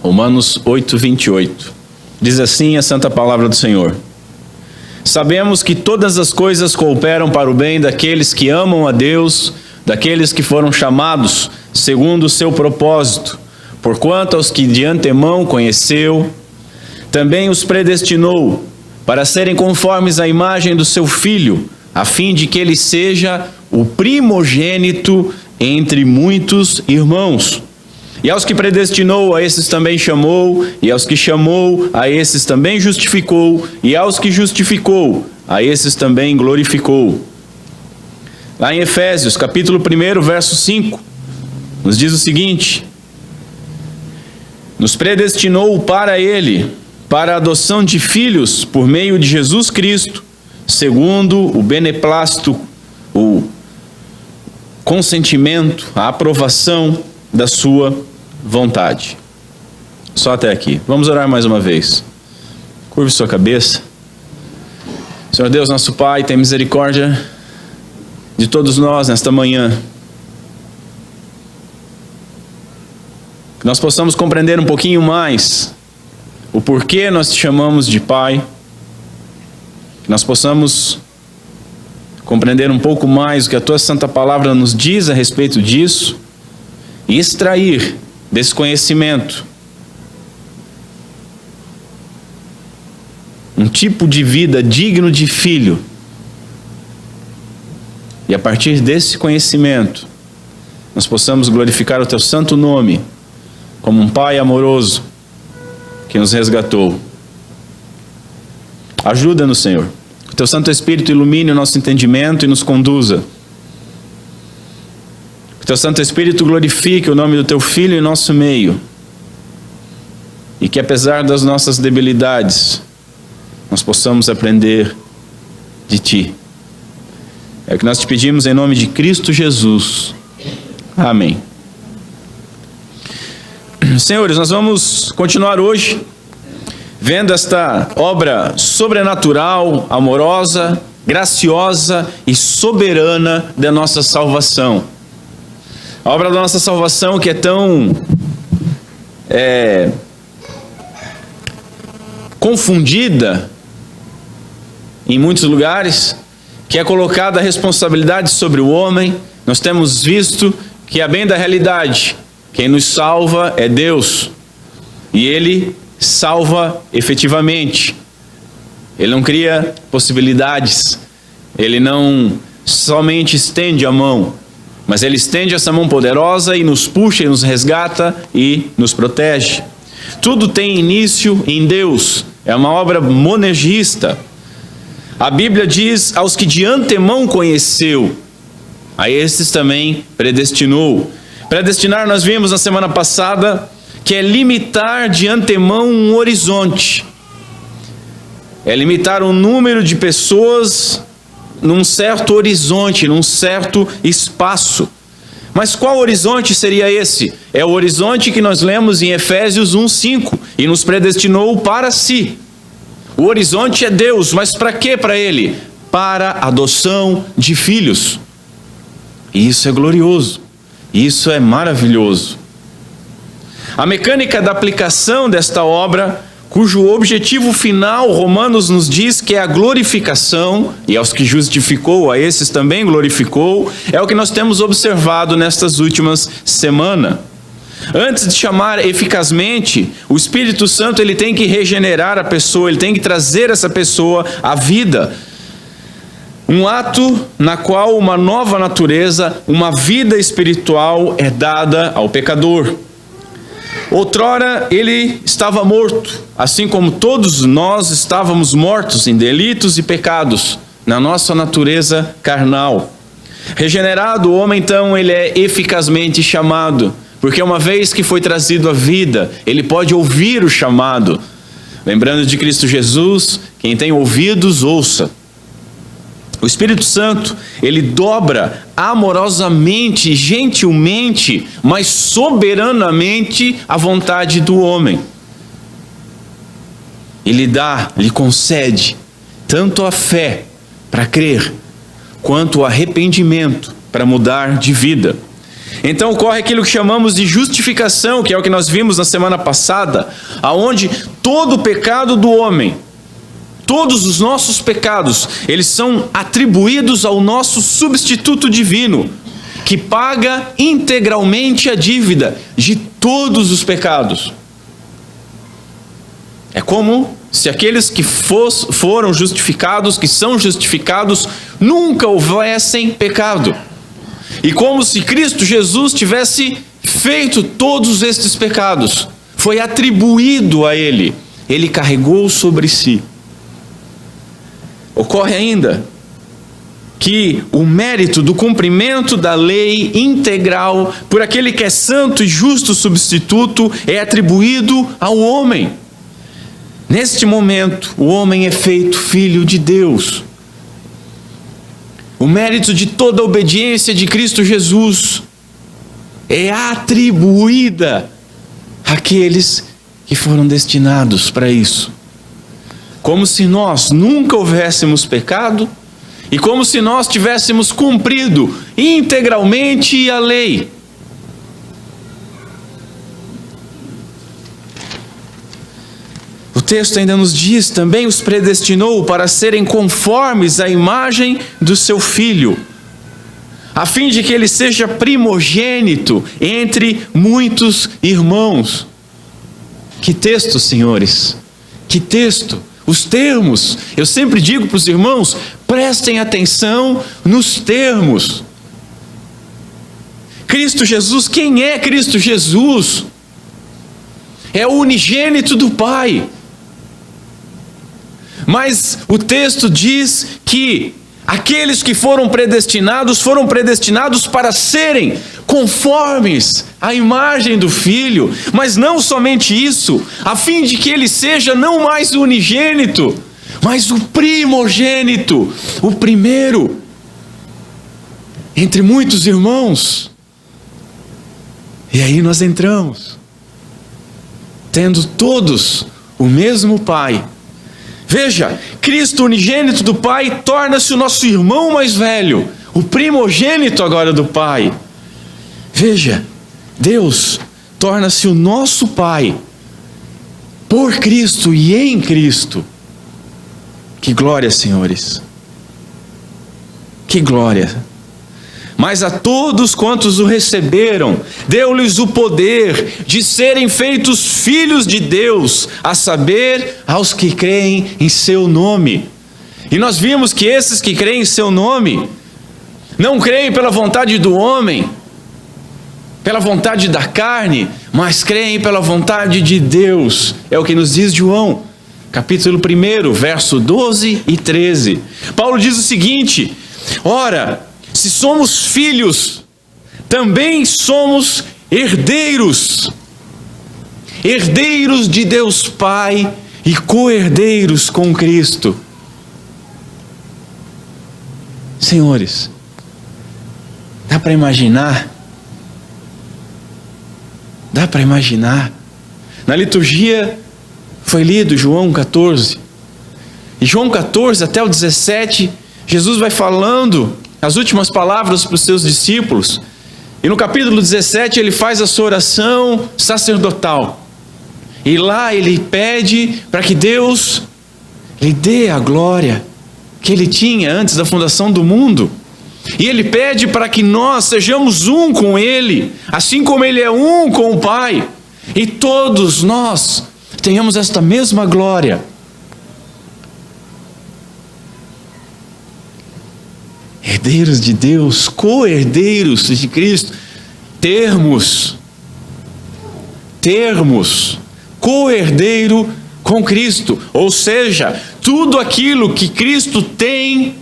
Romanos 8:28. Diz assim a santa palavra do Senhor: sabemos que todas as coisas cooperam para o bem daqueles que amam a Deus, daqueles que foram chamados segundo o seu propósito. Porquanto aos que de antemão conheceu, também os predestinou para serem conformes à imagem do seu Filho, a fim de que ele seja o primogênito entre muitos irmãos. E aos que predestinou, a esses também chamou, e aos que chamou, a esses também justificou, e aos que justificou, a esses também glorificou. Lá em Efésios, capítulo 1, verso 5, nos diz o seguinte: nos predestinou para Ele, para a adoção de filhos por meio de Jesus Cristo, segundo o beneplácito, o consentimento, a aprovação da sua vontade. Só até aqui. Vamos orar mais uma vez. Curve sua cabeça. Senhor Deus, nosso Pai, tem misericórdia de todos nós nesta manhã. Que nós possamos compreender um pouquinho mais o porquê nós te chamamos de Pai. Que nós possamos compreender um pouco mais o que a Tua Santa Palavra nos diz a respeito disso e extrair desse conhecimento um tipo de vida digno de filho. E a partir desse conhecimento, nós possamos glorificar o Teu santo nome como um Pai amoroso que nos resgatou. Ajuda-nos, Senhor. Que o Teu Santo Espírito ilumine o nosso entendimento e nos conduza. Que o Teu Santo Espírito glorifique o nome do Teu Filho em nosso meio. E que apesar das nossas debilidades, nós possamos aprender de Ti. É o que nós te pedimos em nome de Cristo Jesus. Amém. Senhores, nós vamos continuar hoje vendo esta obra sobrenatural, amorosa, graciosa e soberana da nossa salvação. A obra da nossa salvação que é tão confundida em muitos lugares, que é colocada a responsabilidade sobre o homem. Nós temos visto que, a bem da realidade, quem nos salva é Deus, e Ele salva efetivamente. Ele não cria possibilidades, Ele não somente estende a mão, mas Ele estende essa mão poderosa e nos puxa e nos resgata e nos protege. Tudo tem início em Deus, é uma obra monergista. A Bíblia diz: aos que de antemão conheceu, a esses também predestinou. Predestinar, nós vimos na semana passada, que é limitar de antemão um horizonte. É limitar o número de pessoas num certo horizonte, num certo espaço. Mas qual horizonte seria esse? É o horizonte que nós lemos em Efésios 1:5, e nos predestinou para si. O horizonte é Deus, mas para quê para Ele? Para a adoção de filhos. E isso é glorioso, isso é maravilhoso. A mecânica da aplicação desta obra, cujo objetivo final, Romanos nos diz que é a glorificação, e aos que justificou, a esses também glorificou, é o que nós temos observado nestas últimas semanas. Antes de chamar eficazmente, o Espírito Santo ele tem que regenerar a pessoa, ele tem que trazer essa pessoa à vida. Um ato na qual uma nova natureza, uma vida espiritual é dada ao pecador. Outrora ele estava morto, assim como todos nós estávamos mortos em delitos e pecados, na nossa natureza carnal. Regenerado, o homem então ele é eficazmente chamado, porque uma vez que foi trazido à vida, ele pode ouvir o chamado. Lembrando de Cristo Jesus, quem tem ouvidos, ouça. O Espírito Santo, ele dobra amorosamente, gentilmente, mas soberanamente a vontade do homem. Ele dá, lhe concede tanto a fé para crer, quanto o arrependimento para mudar de vida. Então ocorre aquilo que chamamos de justificação, que é o que nós vimos na semana passada, aonde todo o pecado do homem, todos os nossos pecados, eles são atribuídos ao nosso substituto divino, que paga integralmente a dívida de todos os pecados. É como se aqueles que foram justificados, que são justificados, nunca houvessem pecado. E como se Cristo Jesus tivesse feito todos estes pecados. Foi atribuído a Ele. Ele carregou sobre si. Ocorre ainda que o mérito do cumprimento da lei integral por aquele que é santo e justo substituto é atribuído ao homem. Neste momento, o homem é feito filho de Deus. O mérito de toda a obediência de Cristo Jesus é atribuída àqueles que foram destinados para isso. Como se nós nunca houvéssemos pecado e como se nós tivéssemos cumprido integralmente a lei. O texto ainda nos diz: também os predestinou para serem conformes à imagem do seu Filho, a fim de que ele seja primogênito entre muitos irmãos. Que texto, senhores! Que texto! Os termos, eu sempre digo para os irmãos, prestem atenção nos termos. Cristo Jesus, quem é Cristo Jesus? É o unigênito do Pai. Mas o texto diz que aqueles que foram predestinados para serem conformes à imagem do Filho, mas não somente isso, a fim de que ele seja não mais o unigênito, mas o primogênito, o primeiro entre muitos irmãos. E aí nós entramos, tendo todos o mesmo Pai. Veja, Cristo, unigênito do Pai, torna-se o nosso irmão mais velho, o primogênito agora do Pai. Veja, Deus torna-se o nosso Pai, por Cristo e em Cristo. Que glória, senhores! Que glória! Mas a todos quantos o receberam, deu-lhes o poder de serem feitos filhos de Deus, a saber, aos que creem em seu nome. E nós vimos que esses que creem em seu nome, não creem pela vontade do homem, pela vontade da carne, mas creem pela vontade de Deus. É o que nos diz João, capítulo 1, verso 12 e 13. Paulo diz o seguinte: ora, se somos filhos, também somos herdeiros, herdeiros de Deus Pai e co-herdeiros com Cristo. Senhores, dá para imaginar? Dá para imaginar? Na liturgia foi lido João 14, e João 14 até o 17, Jesus vai falando as últimas palavras para os seus discípulos, e no capítulo 17 ele faz a sua oração sacerdotal, e lá ele pede para que Deus lhe dê a glória que ele tinha antes da fundação do mundo, e ele pede para que nós sejamos um com ele, assim como ele é um com o Pai, e todos nós tenhamos esta mesma glória. Herdeiros de Deus, co-herdeiros de Cristo, termos, co-herdeiro com Cristo, ou seja, tudo aquilo que Cristo tem,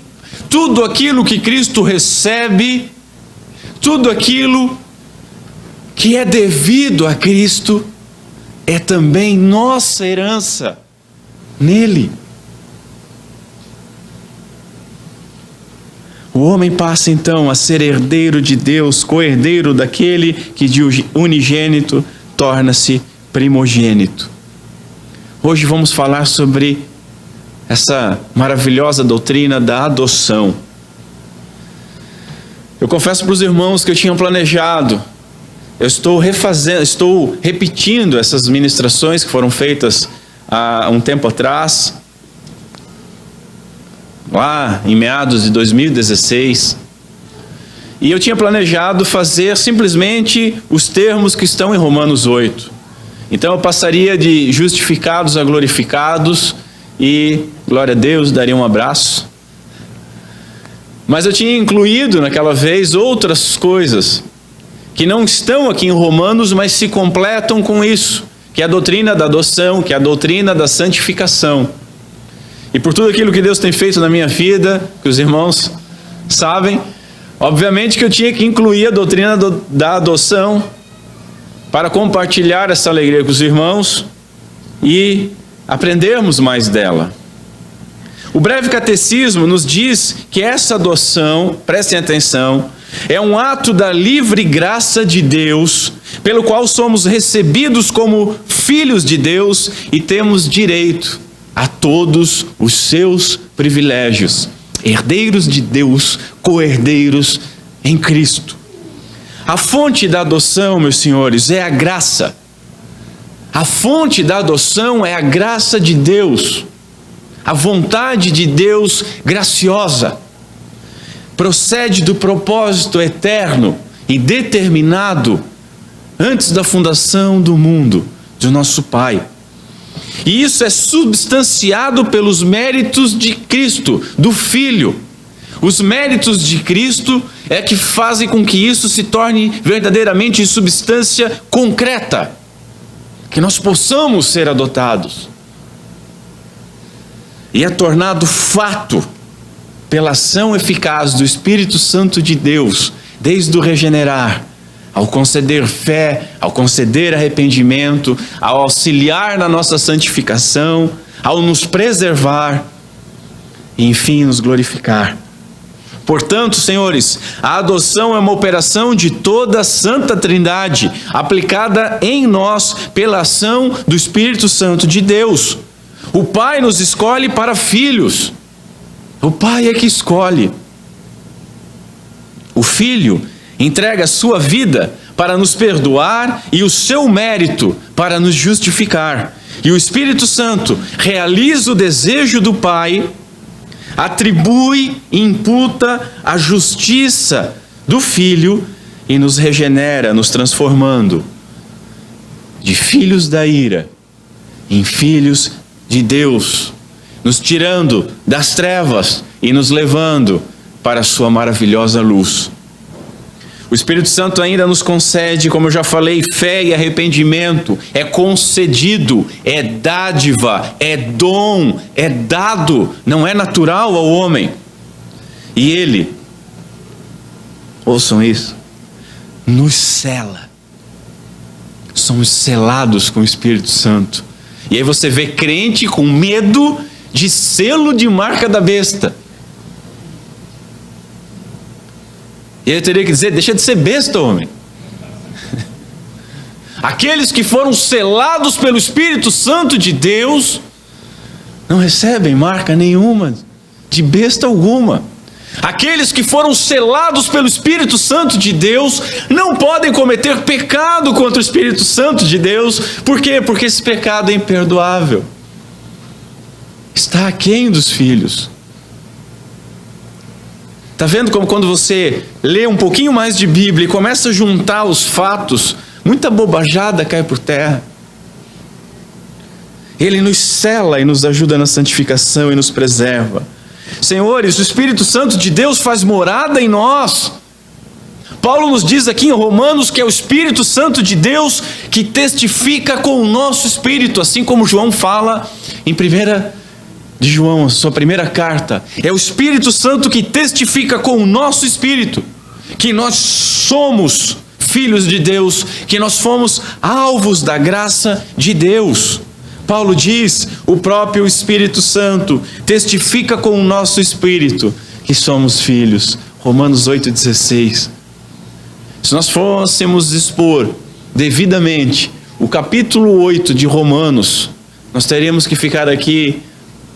tudo aquilo que Cristo recebe, tudo aquilo que é devido a Cristo, é também nossa herança nele. O homem passa então a ser herdeiro de Deus, co-herdeiro daquele que de unigênito torna-se primogênito. Hoje vamos falar sobre essa maravilhosa doutrina da adoção. Eu confesso para os irmãos que eu tinha planejado eu estou repetindo essas ministrações que foram feitas há um tempo atrás, lá em meados de 2016, e eu tinha planejado fazer simplesmente os termos que estão em Romanos 8. Então eu passaria de justificados a glorificados e, glória a Deus, daria um abraço. Mas eu tinha incluído naquela vez outras coisas que não estão aqui em Romanos, mas se completam com isso, que é a doutrina da adoção, que é a doutrina da santificação. E por tudo aquilo que Deus tem feito na minha vida, que os irmãos sabem, obviamente que eu tinha que incluir a doutrina da adoção para compartilhar essa alegria com os irmãos e aprendermos mais dela. O breve catecismo nos diz que essa adoção, prestem atenção, é um ato da livre graça de Deus, pelo qual somos recebidos como filhos de Deus e temos direito a todos os seus privilégios, herdeiros de Deus, co-herdeiros em Cristo. A fonte da adoção, meus senhores, é a graça. A fonte da adoção é a graça de Deus, a vontade de Deus graciosa. Procede do propósito eterno e determinado antes da fundação do mundo, de nosso Pai. E isso é substanciado pelos méritos de Cristo, do Filho. Os méritos de Cristo é que fazem com que isso se torne verdadeiramente substância concreta, que nós possamos ser adotados. E é tornado fato pela ação eficaz do Espírito Santo de Deus, desde o regenerar, ao conceder fé, ao conceder arrependimento, ao auxiliar na nossa santificação, ao nos preservar e, enfim, nos glorificar. Portanto, senhores, a adoção é uma operação de toda a Santa Trindade, aplicada em nós pela ação do Espírito Santo de Deus. O Pai nos escolhe para filhos. O Pai é que escolhe. O Filho entrega a sua vida para nos perdoar e o seu mérito para nos justificar. E o Espírito Santo realiza o desejo do Pai, atribui e imputa a justiça do Filho e nos regenera, nos transformando de filhos da ira em filhos de Deus, nos tirando das trevas e nos levando para a sua maravilhosa luz. O Espírito Santo ainda nos concede, como eu já falei, fé e arrependimento. É concedido, é dádiva, é dom, é dado, não é natural ao homem. E Ele, ouçam isso, nos sela. Somos selados com o Espírito Santo. E aí você vê crente com medo de selo de marca da besta. E ele teria que dizer, deixa de ser besta, homem. Aqueles que foram selados pelo Espírito Santo de Deus, não recebem marca nenhuma, de besta alguma. Aqueles que foram selados pelo Espírito Santo de Deus, não podem cometer pecado contra o Espírito Santo de Deus. Por quê? Porque esse pecado é imperdoável. Está aquém dos filhos. Está vendo como quando você lê um pouquinho mais de Bíblia e começa a juntar os fatos, muita bobajada cai por terra. Ele nos sela e nos ajuda na santificação e nos preserva. Senhores, o Espírito Santo de Deus faz morada em nós. Paulo nos diz aqui em Romanos que é o Espírito Santo de Deus que testifica com o nosso espírito, assim como João fala em 1 de João, sua primeira carta. É o Espírito Santo que testifica com o nosso espírito que nós somos filhos de Deus, que nós fomos alvos da graça de Deus. Paulo diz, o próprio Espírito Santo testifica com o nosso espírito que somos filhos. Romanos 8,16. Se nós fôssemos expor devidamente o capítulo 8 de Romanos, nós teríamos que ficar aqui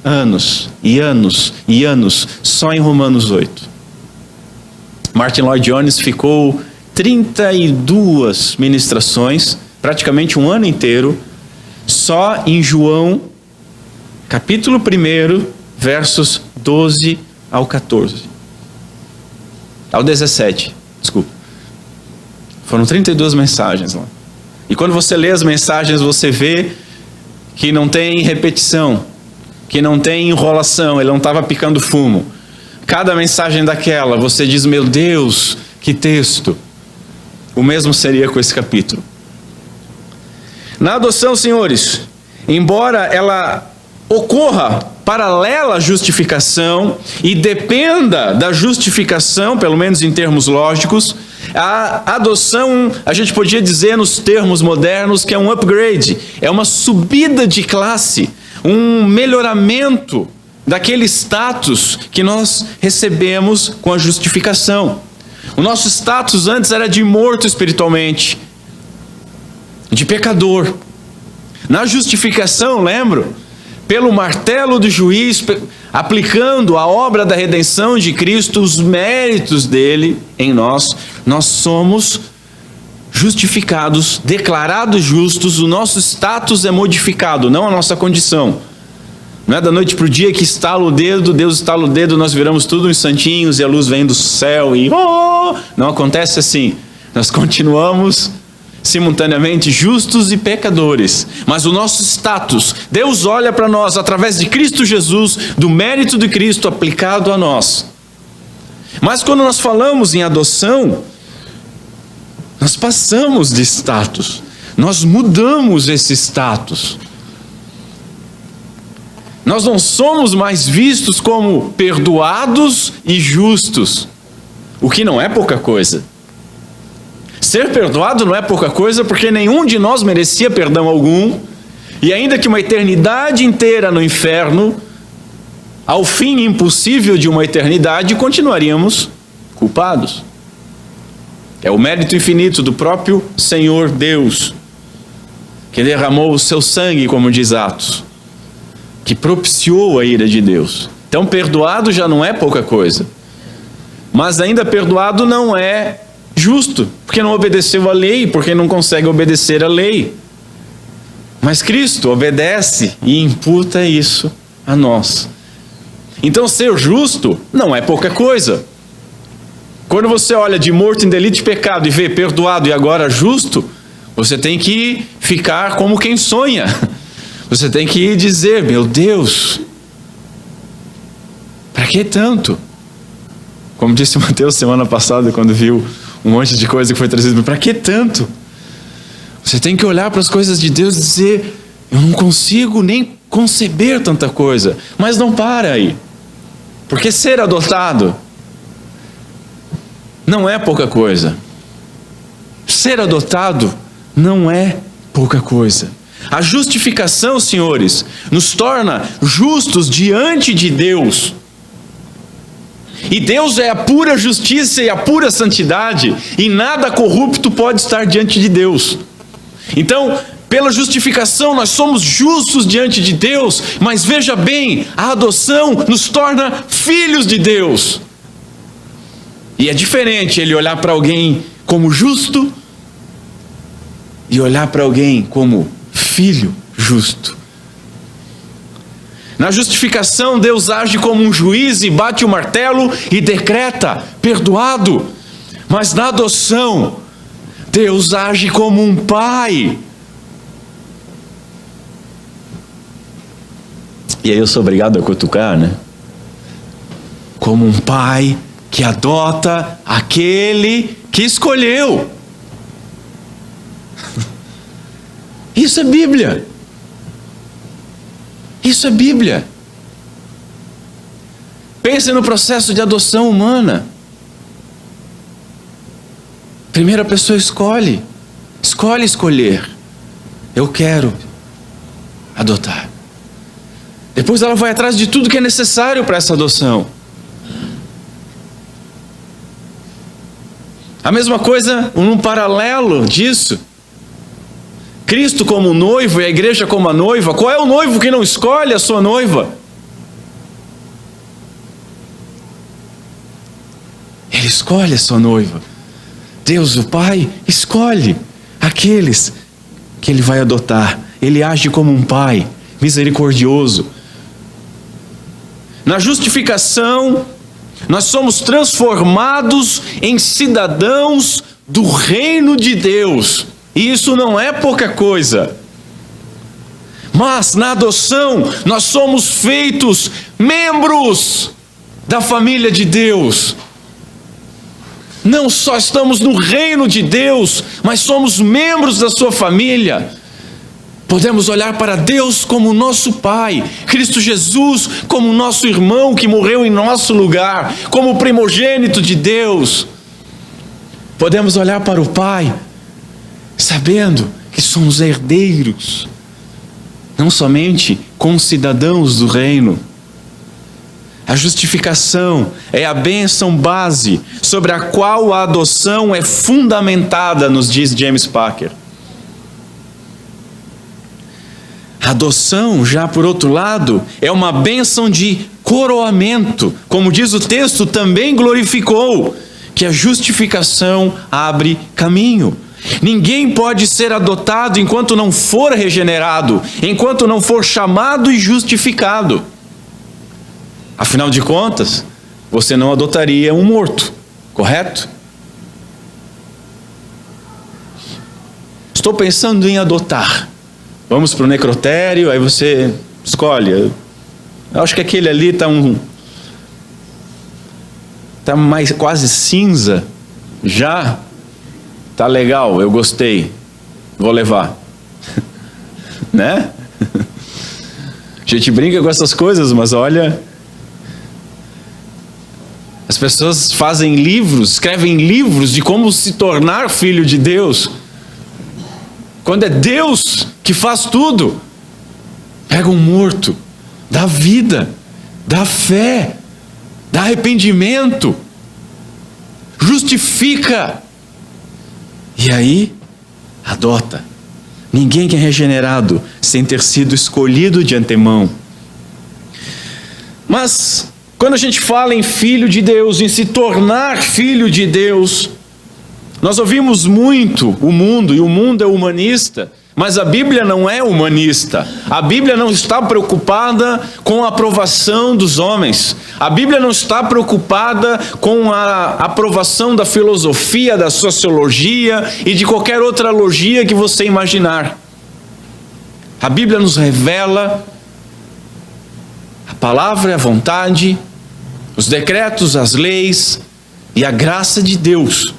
anos e anos e anos só em Romanos 8. Martin Lloyd Jones ficou 32 ministrações, praticamente um ano inteiro, só em João, capítulo 1, versos 12 ao 14. Ao 17, desculpa. Foram 32 mensagens lá. E quando você lê as mensagens, você vê que não tem repetição, que não tem enrolação, ele não estava picando fumo. Cada mensagem daquela, você diz, meu Deus, que texto. O mesmo seria com esse capítulo. Na adoção, senhores, embora ela ocorra paralela à justificação e dependa da justificação, pelo menos em termos lógicos, a adoção, a gente podia dizer nos termos modernos que é um upgrade, é uma subida de classe, um melhoramento daquele status que nós recebemos com a justificação. O nosso status antes era de morto espiritualmente, de pecador. Na justificação, lembro, pelo martelo do juiz, aplicando a obra da redenção de Cristo, os méritos dele em nós, nós somos justificados, declarados justos, o nosso status é modificado, não a nossa condição. Não é da noite para o dia que estala o dedo, Deus estala o dedo, nós viramos tudo uns santinhos e a luz vem do céu e não acontece assim. Nós continuamos simultaneamente justos e pecadores, mas o nosso status, Deus olha para nós através de Cristo Jesus, do mérito de Cristo aplicado a nós. Mas quando nós falamos em adoção, nós passamos de status, nós mudamos esse status. Nós não somos mais vistos como perdoados e justos, o que não é pouca coisa. Ser perdoado não é pouca coisa, porque nenhum de nós merecia perdão algum, e ainda que uma eternidade inteira no inferno, ao fim impossível de uma eternidade, continuaríamos culpados. É o mérito infinito do próprio Senhor Deus, que derramou o seu sangue, como diz Atos, que propiciou a ira de Deus. Então perdoado já não é pouca coisa, mas ainda perdoado não é justo, porque não obedeceu a lei, porque não consegue obedecer a lei. Mas Cristo obedece e imputa isso a nós. Então ser justo não é pouca coisa. Quando você olha de morto em delito de pecado e vê perdoado e agora justo, você tem que ficar como quem sonha. Você tem que dizer, meu Deus, para que tanto? Como disse Mateus semana passada, quando viu um monte de coisa que foi trazida, para que tanto? Você tem que olhar para as coisas de Deus e dizer, eu não consigo nem conceber tanta coisa. Mas não para aí, porque ser adotado não é pouca coisa. Ser adotado não é pouca coisa. A justificação, senhores, nos torna justos diante de Deus. E Deus é a pura justiça e a pura santidade, e nada corrupto pode estar diante de Deus. Então, pela justificação nós somos justos diante de Deus, mas veja bem, a adoção nos torna filhos de Deus. E é diferente ele olhar para alguém como justo e olhar para alguém como filho justo. Na justificação, Deus age como um juiz e bate o martelo e decreta, perdoado. Mas na adoção, Deus age como um pai. E aí eu sou obrigado a cutucar, né? Como um pai que adota aquele que escolheu. Isso é Bíblia. Isso é Bíblia. Pense no processo de adoção humana. Primeiro a pessoa escolhe escolher. Eu quero adotar. Depois ela vai atrás de tudo que é necessário para essa adoção. A mesma coisa, um paralelo disso. Cristo como noivo e a igreja como a noiva. Qual é o noivo que não escolhe a sua noiva? Ele escolhe a sua noiva. Deus, o Pai, escolhe aqueles que Ele vai adotar. Ele age como um Pai misericordioso. Na justificação, nós somos transformados em cidadãos do reino de Deus. E isso não é pouca coisa. Mas na adoção, nós somos feitos membros da família de Deus. Não só estamos no reino de Deus, mas somos membros da sua família. Podemos olhar para Deus como nosso Pai, Cristo Jesus como nosso irmão que morreu em nosso lugar, como primogênito de Deus. Podemos olhar para o Pai, sabendo que somos herdeiros, não somente concidadãos do reino. A justificação é a bênção base sobre a qual a adoção é fundamentada, nos diz James Packer. A adoção, já por outro lado, é uma bênção de coroamento. Como diz o texto, também glorificou que a justificação abre caminho. Ninguém pode ser adotado enquanto não for regenerado, enquanto não for chamado e justificado. Afinal de contas, você não adotaria um morto, correto? Estou pensando em adotar. Vamos para o necrotério, aí você escolhe. Eu acho que aquele ali está mais quase cinza. Já está legal, eu gostei. Vou levar. Né? A gente brinca com essas coisas, mas olha, as pessoas fazem livros, escrevem livros de como se tornar filho de Deus. Quando é Deus que faz tudo. Pega um morto, dá vida, dá fé, dá arrependimento, justifica. E aí, adota. Ninguém é regenerado sem ter sido escolhido de antemão. Mas, quando a gente fala em filho de Deus, em se tornar filho de Deus, nós ouvimos muito o mundo, e o mundo é humanista, mas a Bíblia não é humanista. A Bíblia não está preocupada com a aprovação dos homens. A Bíblia não está preocupada com a aprovação da filosofia, da sociologia e de qualquer outra logia que você imaginar. A Bíblia nos revela a palavra e a vontade, os decretos, as leis e a graça de Deus.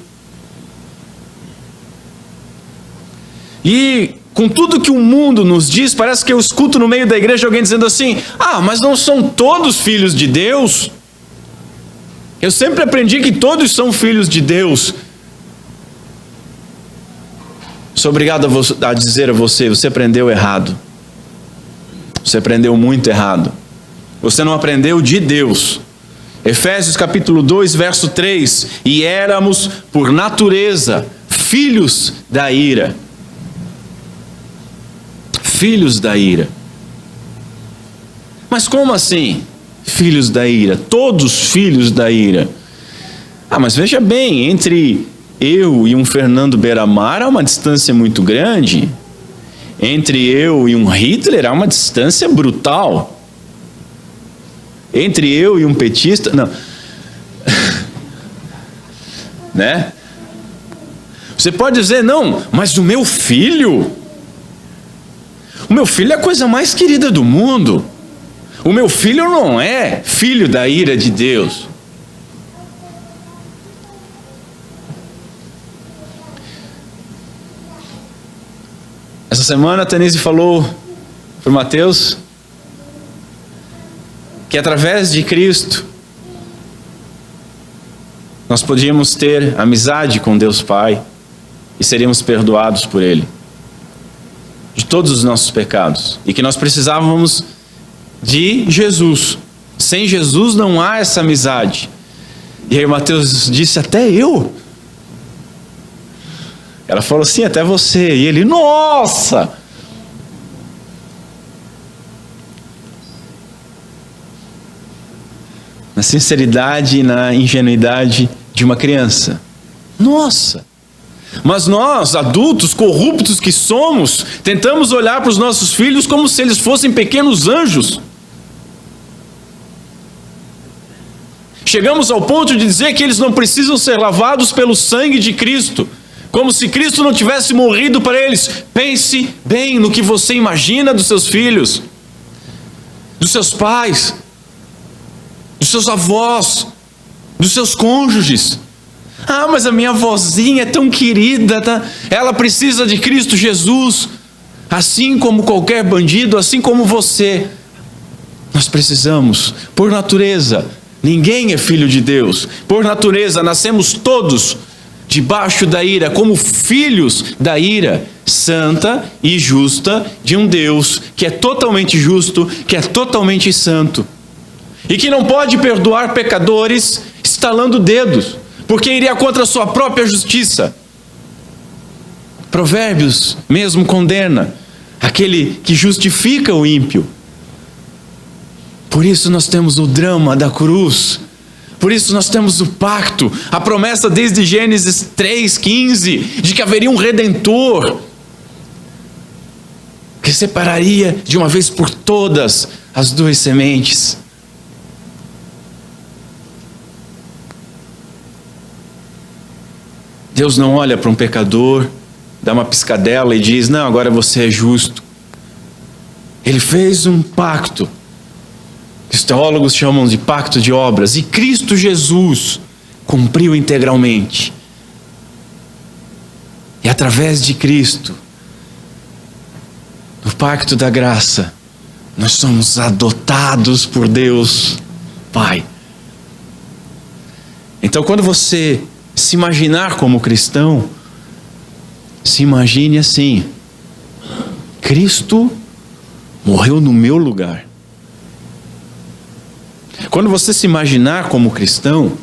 E com tudo que o mundo nos diz, parece que eu escuto no meio da igreja alguém dizendo assim: mas não são todos filhos de Deus? Eu sempre aprendi que todos são filhos de Deus. Sou obrigado a dizer a você, você aprendeu errado. Você aprendeu muito errado. Você não aprendeu de Deus. Efésios capítulo 2, verso 3: e éramos por natureza filhos da ira. Filhos da ira. Mas como assim? Filhos da ira. Todos filhos da ira. Mas veja bem, entre eu e um Fernando Beiramar há uma distância muito grande. Entre eu e um Hitler há uma distância brutal. Entre eu e um petista, não. Né? Você pode dizer, não, mas o meu filho é a coisa mais querida do mundo. O meu filho não é filho da ira de Deus. Essa semana a Tanise falou para o Mateus que através de Cristo nós podíamos ter amizade com Deus Pai e seríamos perdoados por Ele de todos os nossos pecados, e que nós precisávamos de Jesus. Sem Jesus não há essa amizade. E aí Mateus disse: até eu? Ela falou assim: até você. E ele: nossa! Na sinceridade e na ingenuidade de uma criança. Nossa! Mas nós, adultos corruptos que somos, tentamos olhar para os nossos filhos como se eles fossem pequenos anjos. Chegamos ao ponto de dizer que eles não precisam ser lavados pelo sangue de Cristo, como se Cristo não tivesse morrido para eles. Pense bem no que você imagina dos seus filhos, dos seus pais, dos seus avós, dos seus cônjuges. Ah, mas a minha avózinha é tão querida, tá? Ela precisa de Cristo Jesus, assim como qualquer bandido, assim como você. Nós precisamos, por natureza. Ninguém é filho de Deus. Por natureza, nascemos todos debaixo da ira, como filhos da ira santa e justa de um Deus que é totalmente justo, que é totalmente santo, e que não pode perdoar pecadores estalando dedos, porque iria contra a sua própria justiça. Provérbios mesmo condena aquele que justifica o ímpio. Por isso nós temos o drama da cruz. Por isso nós temos o pacto, a promessa desde Gênesis 3:15, de que haveria um Redentor, que separaria de uma vez por todas as duas sementes. Deus não olha para um pecador, dá uma piscadela e diz: não, agora você é justo. Ele fez um pacto. Os teólogos chamam de pacto de obras, e Cristo Jesus cumpriu integralmente. E através de Cristo, no pacto da graça, nós somos adotados por Deus Pai. Então, quando você se imaginar como cristão, se imagine assim: Cristo morreu no meu lugar. Quando você se imaginar como cristão,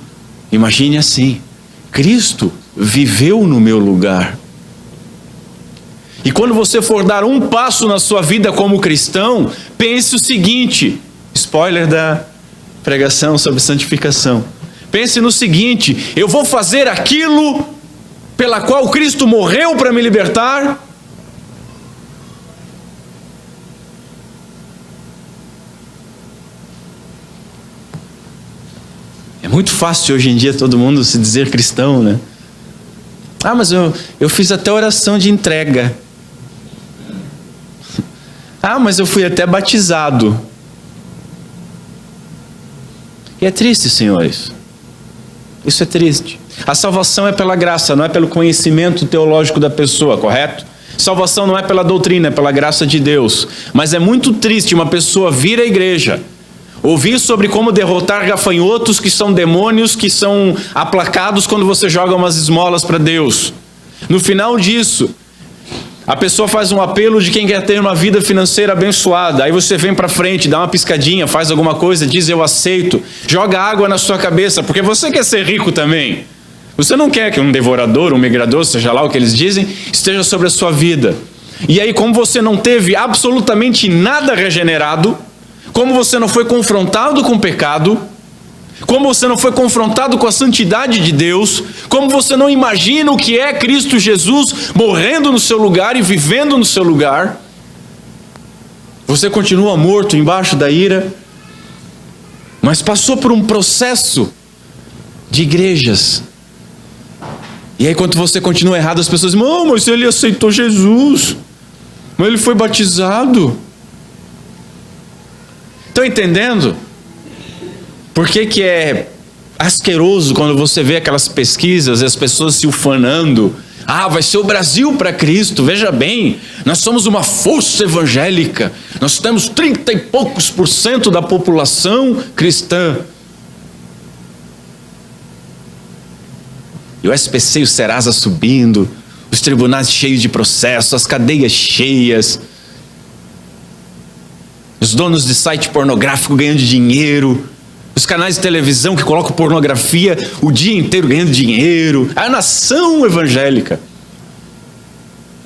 imagine assim: Cristo viveu no meu lugar. E quando você for dar um passo na sua vida como cristão, pense o seguinte, spoiler da pregação sobre santificação. Pense no seguinte: eu vou fazer aquilo pela qual Cristo morreu para me libertar? É muito fácil hoje em dia todo mundo se dizer cristão, né? Ah, mas eu fiz até oração de entrega. Ah, mas eu fui até batizado. E é triste, senhores. Isso é triste. A salvação é pela graça, não é pelo conhecimento teológico da pessoa, correto? Salvação não é pela doutrina, é pela graça de Deus. Mas é muito triste uma pessoa vir à igreja, ouvir sobre como derrotar gafanhotos, que são demônios, que são aplacados quando você joga umas esmolas para Deus. No final disso, a pessoa faz um apelo de quem quer ter uma vida financeira abençoada. Aí você vem para frente, dá uma piscadinha, faz alguma coisa, diz eu aceito. Joga água na sua cabeça, porque você quer ser rico também. Você não quer que um devorador, um migrador, seja lá o que eles dizem, esteja sobre a sua vida. E aí, como você não teve absolutamente nada regenerado, como você não foi confrontado com o pecado, como você não foi confrontado com a santidade de Deus, como você não imagina o que é Cristo Jesus morrendo no seu lugar e vivendo no seu lugar, você continua morto embaixo da ira, mas passou por um processo de igrejas. E aí, quando você continua errado, as pessoas dizem: não, mas ele aceitou Jesus, mas ele foi batizado. Estão entendendo? Por que é asqueroso quando você vê aquelas pesquisas e as pessoas se ufanando? Ah, vai ser o Brasil para Cristo. Veja bem, nós somos uma força evangélica. Nós temos 30 e poucos % da população cristã. E o SPC e o Serasa subindo, os tribunais cheios de processos, as cadeias cheias, os donos de site pornográfico ganhando dinheiro, os canais de televisão que colocam pornografia o dia inteiro ganhando dinheiro, a nação evangélica.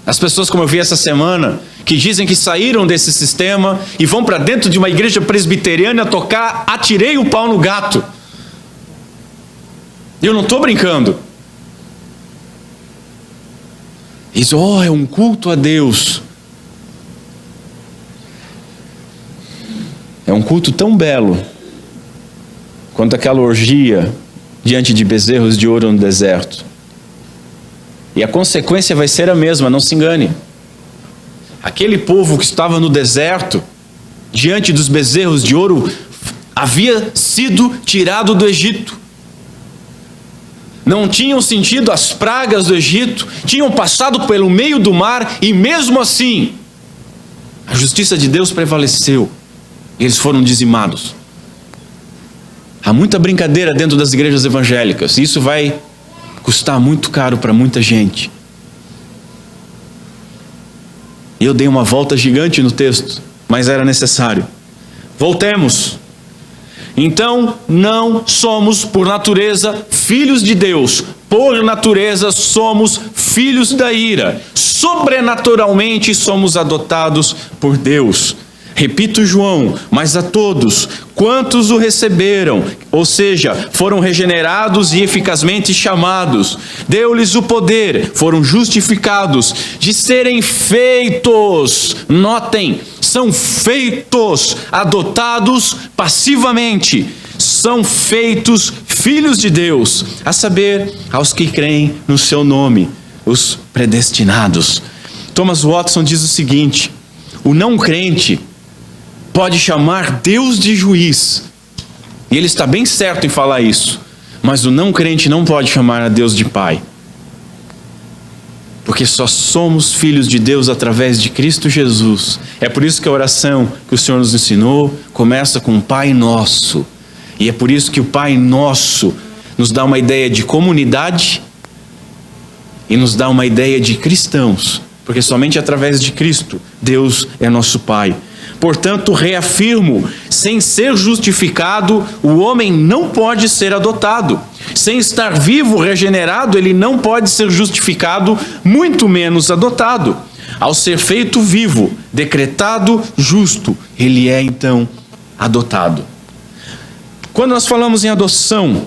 As pessoas, como eu vi essa semana, que dizem que saíram desse sistema e vão para dentro de uma igreja presbiteriana tocar Atirei o Pau no Gato. Eu não estou brincando. Diz, é um culto a Deus. É um culto tão belo quanto aquela orgia diante de bezerros de ouro no deserto. E a consequência vai ser a mesma, não se engane. Aquele povo que estava no deserto, diante dos bezerros de ouro, havia sido tirado do Egito. Não tinham sentido as pragas do Egito, tinham passado pelo meio do mar e mesmo assim, a justiça de Deus prevaleceu. E eles foram dizimados. Há muita brincadeira dentro das igrejas evangélicas. E isso vai custar muito caro para muita gente. Eu dei uma volta gigante no texto, mas era necessário. Voltemos. Então, não somos por natureza filhos de Deus. Por natureza somos filhos da ira. Sobrenaturalmente somos adotados por Deus. Repito João, mas a todos quantos o receberam, ou seja, foram regenerados e eficazmente chamados, deu-lhes o poder, foram justificados de serem feitos, notem, são feitos, adotados passivamente, são feitos filhos de Deus, a saber, aos que creem no seu nome, os predestinados. Thomas Watson diz o seguinte: o não crente pode chamar Deus de juiz, e ele está bem certo em falar isso, mas o não crente não pode chamar a Deus de pai, porque só somos filhos de Deus através de Cristo Jesus. É por isso que a oração que o Senhor nos ensinou começa com Pai Nosso, e é por isso que o Pai Nosso nos dá uma ideia de comunidade e nos dá uma ideia de cristãos, porque somente através de Cristo Deus é nosso Pai. Portanto, reafirmo, sem ser justificado, o homem não pode ser adotado. Sem estar vivo, regenerado, ele não pode ser justificado, muito menos adotado. Ao ser feito vivo, decretado justo, ele é então adotado. Quando nós falamos em adoção,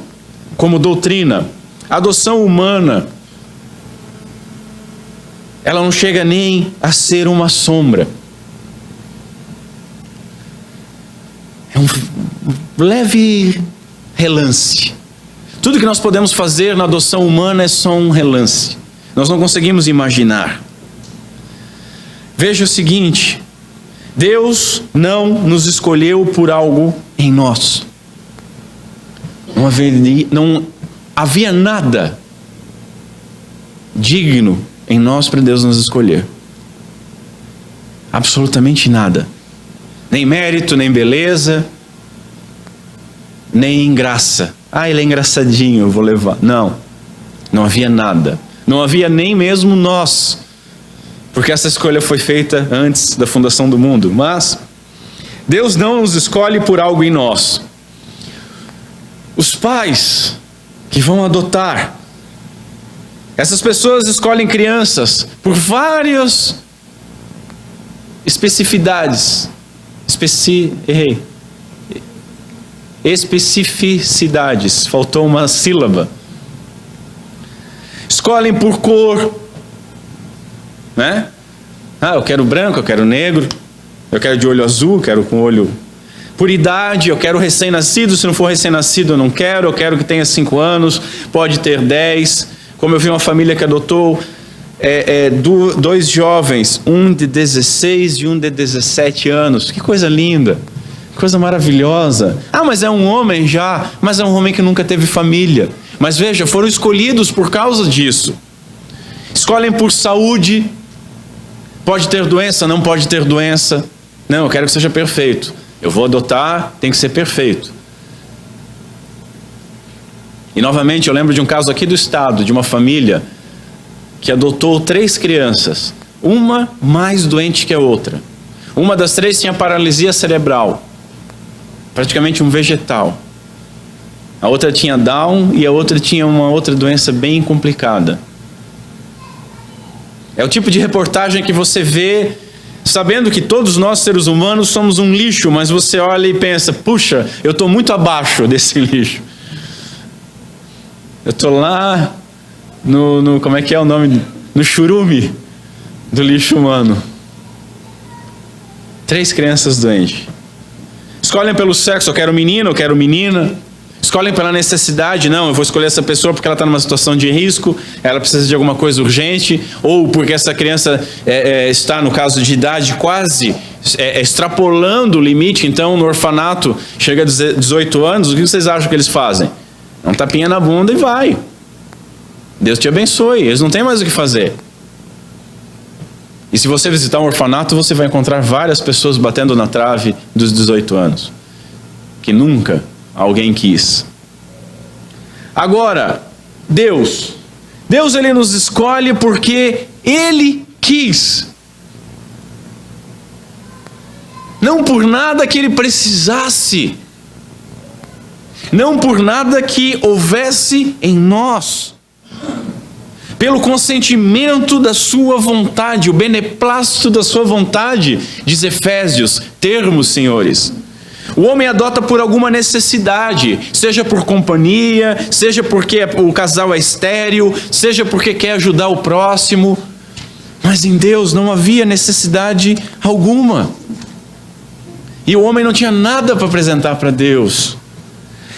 como doutrina, adoção humana, ela não chega nem a ser uma sombra. É um leve relance. Tudo que nós podemos fazer na adoção humana é só um relance. Nós não conseguimos imaginar. Veja o seguinte: Deus não nos escolheu por algo em nós. Não havia nada digno em nós para Deus nos escolher. Absolutamente nada. Nem mérito, nem beleza, nem graça. Ele é engraçadinho, eu vou levar. Não havia nada. Não havia nem mesmo nós, porque essa escolha foi feita antes da fundação do mundo. Mas Deus não nos escolhe por algo em nós. Os pais que vão adotar, essas pessoas escolhem crianças por várias especificidades. Especificidades, faltou uma sílaba. Escolhem por cor, né? Eu quero branco, eu quero negro, eu quero de olho azul, eu quero com olho... Por idade, eu quero recém-nascido, se não for recém-nascido eu não quero, eu quero que tenha 5 anos, pode ter 10. Como eu vi uma família que adotou 2 jovens, um de 16 e um de 17 anos. Que coisa linda, coisa maravilhosa. Mas é um homem já, mas é um homem que nunca teve família. Mas veja, foram escolhidos por causa disso. Escolhem por saúde, pode ter doença, não pode ter doença. Não, eu quero que seja perfeito. Eu vou adotar, tem que ser perfeito. E novamente eu lembro de um caso aqui do estado, de uma família que adotou 3 crianças, uma mais doente que a outra. Uma das 3 tinha paralisia cerebral, praticamente um vegetal. A outra tinha Down e a outra tinha uma outra doença bem complicada. É o tipo de reportagem que você vê, sabendo que todos nós seres humanos somos um lixo, mas você olha e pensa, puxa, eu estou muito abaixo desse lixo. Eu estou lá no como é que é o nome? no churume do lixo humano. 3 crianças doentes. Escolhem pelo sexo, eu quero menino, eu quero menina. Escolhem pela necessidade, não, eu vou escolher essa pessoa porque ela está numa situação de risco, ela precisa de alguma coisa urgente, ou porque essa criança está, no caso de idade, quase extrapolando o limite. Então, no orfanato, chega a 18 anos, o que vocês acham que eles fazem? Dá um tapinha na bunda e vai. Deus te abençoe, eles não têm mais o que fazer. E se você visitar um orfanato, você vai encontrar várias pessoas batendo na trave dos 18 anos, que nunca alguém quis. Agora, Deus ele nos escolhe porque Ele quis. Não por nada que Ele precisasse. Não por nada que houvesse em nós. Pelo consentimento da sua vontade, o beneplácito da sua vontade, diz Efésios, termos, senhores. O homem adota por alguma necessidade, seja por companhia, seja porque o casal é estéril, seja porque quer ajudar o próximo. Mas em Deus não havia necessidade alguma. E o homem não tinha nada para apresentar para Deus.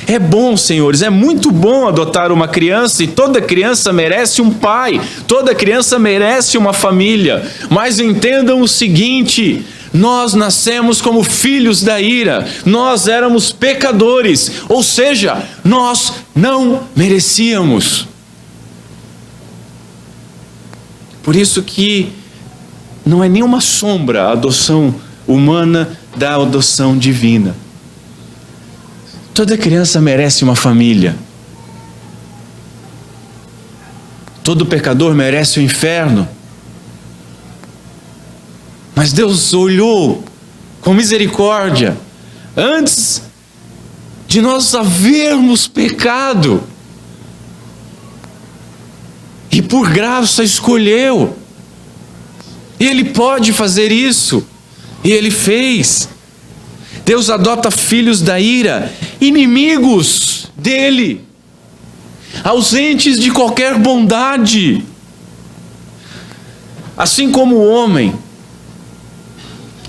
É bom, senhores, é muito bom adotar uma criança, e toda criança merece um pai, toda criança merece uma família. Mas entendam o seguinte: nós nascemos como filhos da ira, nós éramos pecadores, ou seja, nós não merecíamos. Por isso que não é nenhuma sombra a adoção humana da adoção divina. Toda criança merece uma família. Todo pecador merece o inferno. Mas Deus olhou com misericórdia antes de nós havermos pecado. E por graça escolheu. E Ele pode fazer isso. E Ele fez. Deus adota filhos da ira, inimigos dele, ausentes de qualquer bondade. Assim como o homem,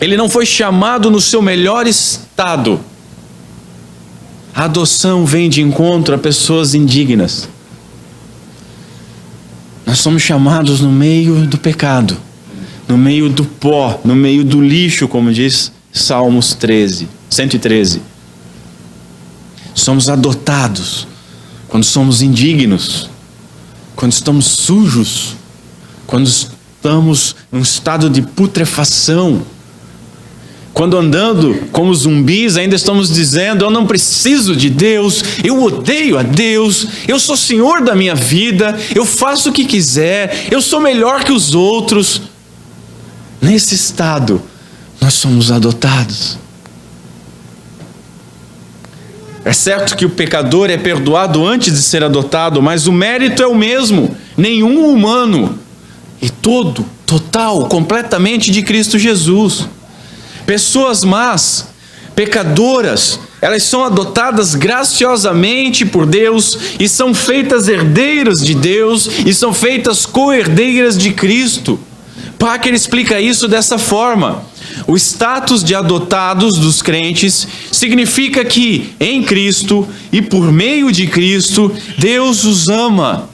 ele não foi chamado no seu melhor estado. A adoção vem de encontro a pessoas indignas. Nós somos chamados no meio do pecado, no meio do pó, no meio do lixo, como diz Salmos 113. Somos adotados quando somos indignos, quando estamos sujos, quando estamos em um estado de putrefação, quando andando como zumbis ainda estamos dizendo: eu não preciso de Deus, eu odeio a Deus, eu sou senhor da minha vida, eu faço o que quiser, eu sou melhor que os outros. Nesse estado nós somos adotados. É certo que o pecador é perdoado antes de ser adotado, mas o mérito é o mesmo, nenhum humano, e todo, total, completamente de Cristo Jesus. Pessoas más, pecadoras, elas são adotadas graciosamente por Deus e são feitas herdeiras de Deus e são feitas co-herdeiras de Cristo. Parker explica isso dessa forma: o status de adotados dos crentes significa que em Cristo e por meio de Cristo, Deus os ama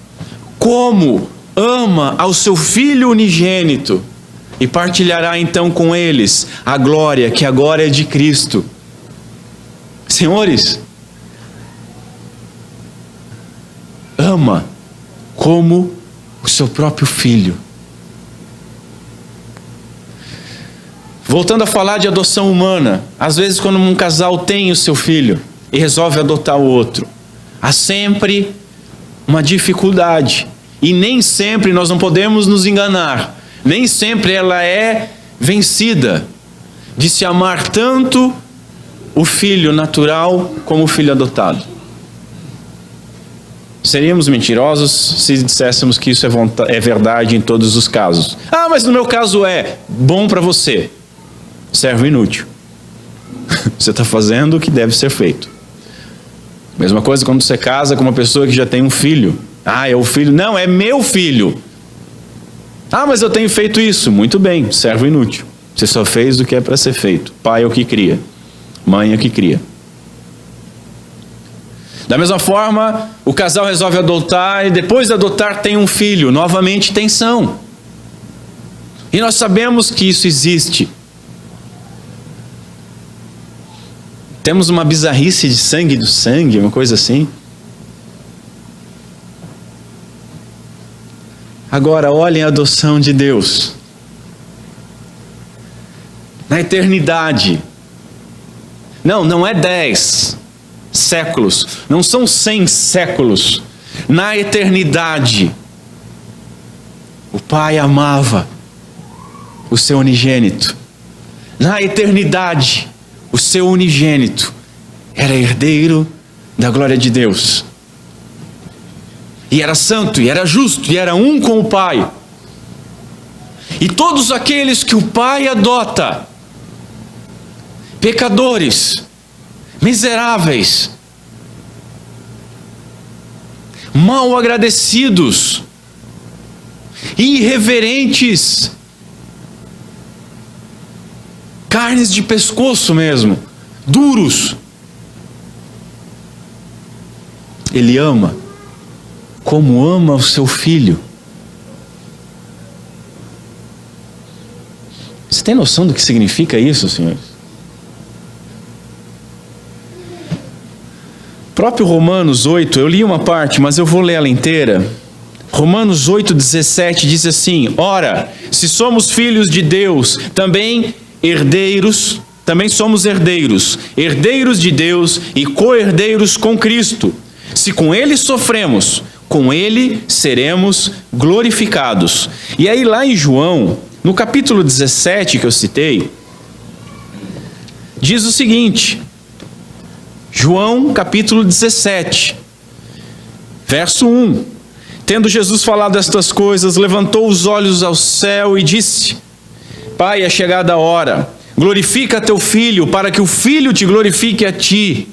como ama ao seu Filho unigênito e partilhará então com eles a glória que agora é de Cristo. Senhores, ama como o seu próprio Filho. Voltando a falar de adoção humana, às vezes quando um casal tem o seu filho e resolve adotar o outro, há sempre uma dificuldade, e nem sempre, nós não podemos nos enganar, nem sempre ela é vencida de se amar tanto o filho natural como o filho adotado. Seríamos mentirosos se disséssemos que isso é verdade em todos os casos. Ah, mas no meu caso é bom para você. Servo inútil. Você está fazendo o que deve ser feito. Mesma coisa quando você casa com uma pessoa que já tem um filho. Ah, é o filho. Não, é meu filho. Ah, mas eu tenho feito isso. Muito bem, servo inútil. Você só fez o que é para ser feito. Pai é o que cria, mãe é o que cria. Da mesma forma, o casal resolve adotar e depois de adotar tem um filho. Novamente tensão. E nós sabemos que isso existe. Temos uma bizarrice de sangue do sangue, uma coisa assim. Agora, olhem a adoção de Deus. Na eternidade. Não é 10 séculos. Não são 100 séculos. Na eternidade. O Pai amava o seu unigênito. Na eternidade, o seu unigênito era herdeiro da glória de Deus. E era santo, e era justo, e era um com o Pai. E todos aqueles que o Pai adota, pecadores, miseráveis, mal agradecidos, irreverentes, carnes de pescoço mesmo, duros. Ele ama como ama o seu filho. Você tem noção do que significa isso, senhores? Próprio Romanos 8, eu li uma parte, mas eu vou ler ela inteira. Romanos 8,17 diz assim: ora, se somos filhos de Deus, também somos herdeiros, herdeiros de Deus e co-herdeiros com Cristo. Se com Ele sofremos, com Ele seremos glorificados. E aí lá em João, no capítulo 17 que eu citei, diz o seguinte, João capítulo 17, verso 1. Tendo Jesus falado estas coisas, levantou os olhos ao céu e disse: Pai, é chegada a hora, glorifica teu Filho, para que o Filho te glorifique a ti,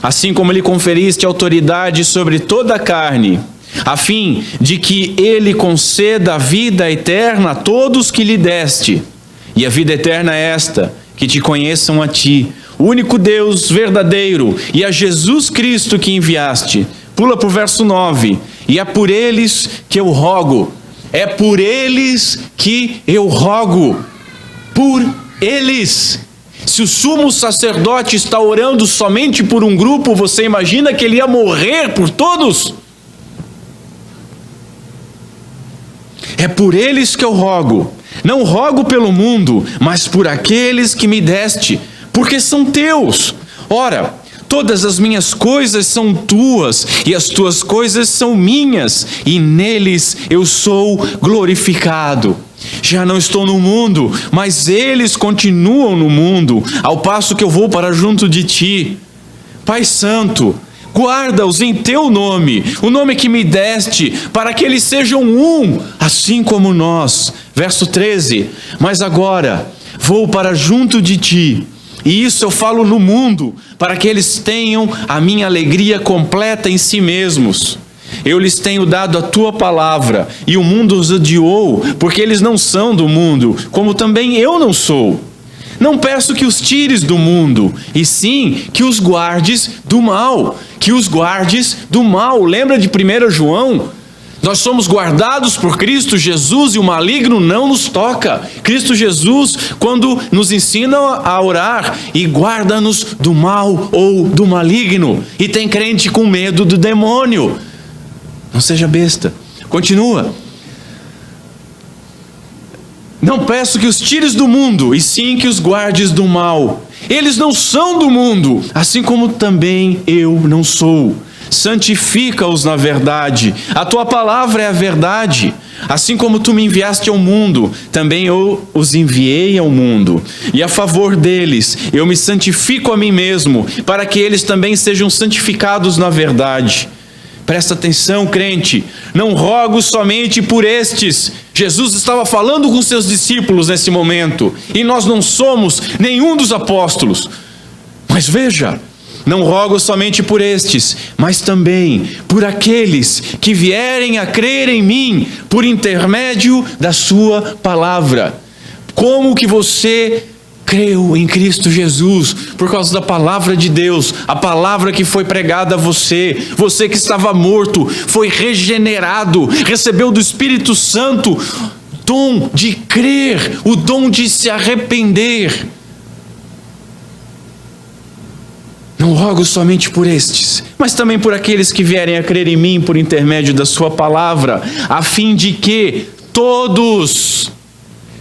assim como lhe conferiste autoridade sobre toda a carne, a fim de que ele conceda a vida eterna a todos que lhe deste. E a vida eterna é esta, que te conheçam a ti, o único Deus verdadeiro, e a Jesus Cristo que enviaste. Pula para o verso 9. E é por eles que eu rogo. É por eles que eu rogo. Por eles. Se o sumo sacerdote está orando somente por um grupo, você imagina que ele ia morrer por todos? É por eles que eu rogo. Não rogo pelo mundo, mas por aqueles que me deste, porque são teus. Ora, todas as minhas coisas são tuas, e as tuas coisas são minhas, e neles eu sou glorificado. Já não estou no mundo, mas eles continuam no mundo, ao passo que eu vou para junto de ti. Pai Santo, guarda-os em teu nome, o nome que me deste, para que eles sejam um, assim como nós. Verso 13. Mas agora vou para junto de ti, e isso eu falo no mundo, para que eles tenham a minha alegria completa em si mesmos. Eu lhes tenho dado a tua palavra, e o mundo os odiou, porque eles não são do mundo, como também eu não sou. Não peço que os tires do mundo, e sim que os guardes do mal. Que os guardes do mal. Lembra de 1 João? Nós somos guardados por Cristo Jesus e o maligno não nos toca. Cristo Jesus, quando nos ensina a orar, e guarda-nos do mal ou do maligno. E tem crente com medo do demônio. Não seja besta. Continua. Não peço que os tires do mundo, e sim que os guardes do mal. Eles não são do mundo, assim como também eu não sou. Santifica-os na verdade. A tua palavra é a verdade. Assim como tu me enviaste ao mundo, também eu os enviei ao mundo. E a favor deles, eu me santifico a mim mesmo, para que eles também sejam santificados na verdade. Presta atenção, crente, não rogo somente por estes. Jesus estava falando com seus discípulos nesse momento, e nós não somos nenhum dos apóstolos. Mas veja, Não rogo somente por estes, mas também por aqueles que vierem a crer em mim por intermédio da sua palavra. Como que você creu em Cristo Jesus? Por causa da palavra de Deus, a palavra que foi pregada a você. Você que estava morto, foi regenerado, recebeu do Espírito Santo o dom de crer, o dom de se arrepender. Não rogo somente por estes, mas também por aqueles que vierem a crer em mim por intermédio da sua palavra, a fim de que todos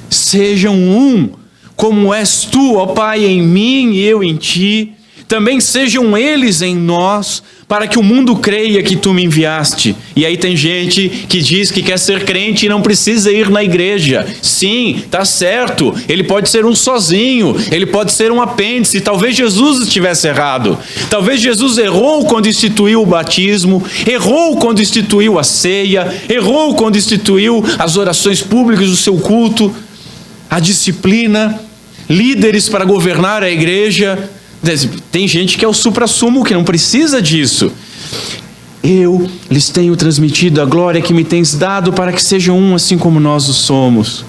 sejam um, como és tu, ó Pai, em mim e eu em ti, também sejam eles em nós, para que o mundo creia que tu me enviaste. E aí tem gente que diz que quer ser crente e não precisa ir na igreja. Sim, tá certo, ele pode ser um sozinho, ele pode ser um apêndice. Talvez Jesus estivesse errado, talvez Jesus errou quando instituiu o batismo, errou quando instituiu a ceia, errou quando instituiu as orações públicas do seu culto, a disciplina, líderes para governar a igreja. Tem gente que é o suprassumo, que não precisa disso. Eu lhes tenho transmitido a glória que me tens dado, para que sejam um assim como nós o somos.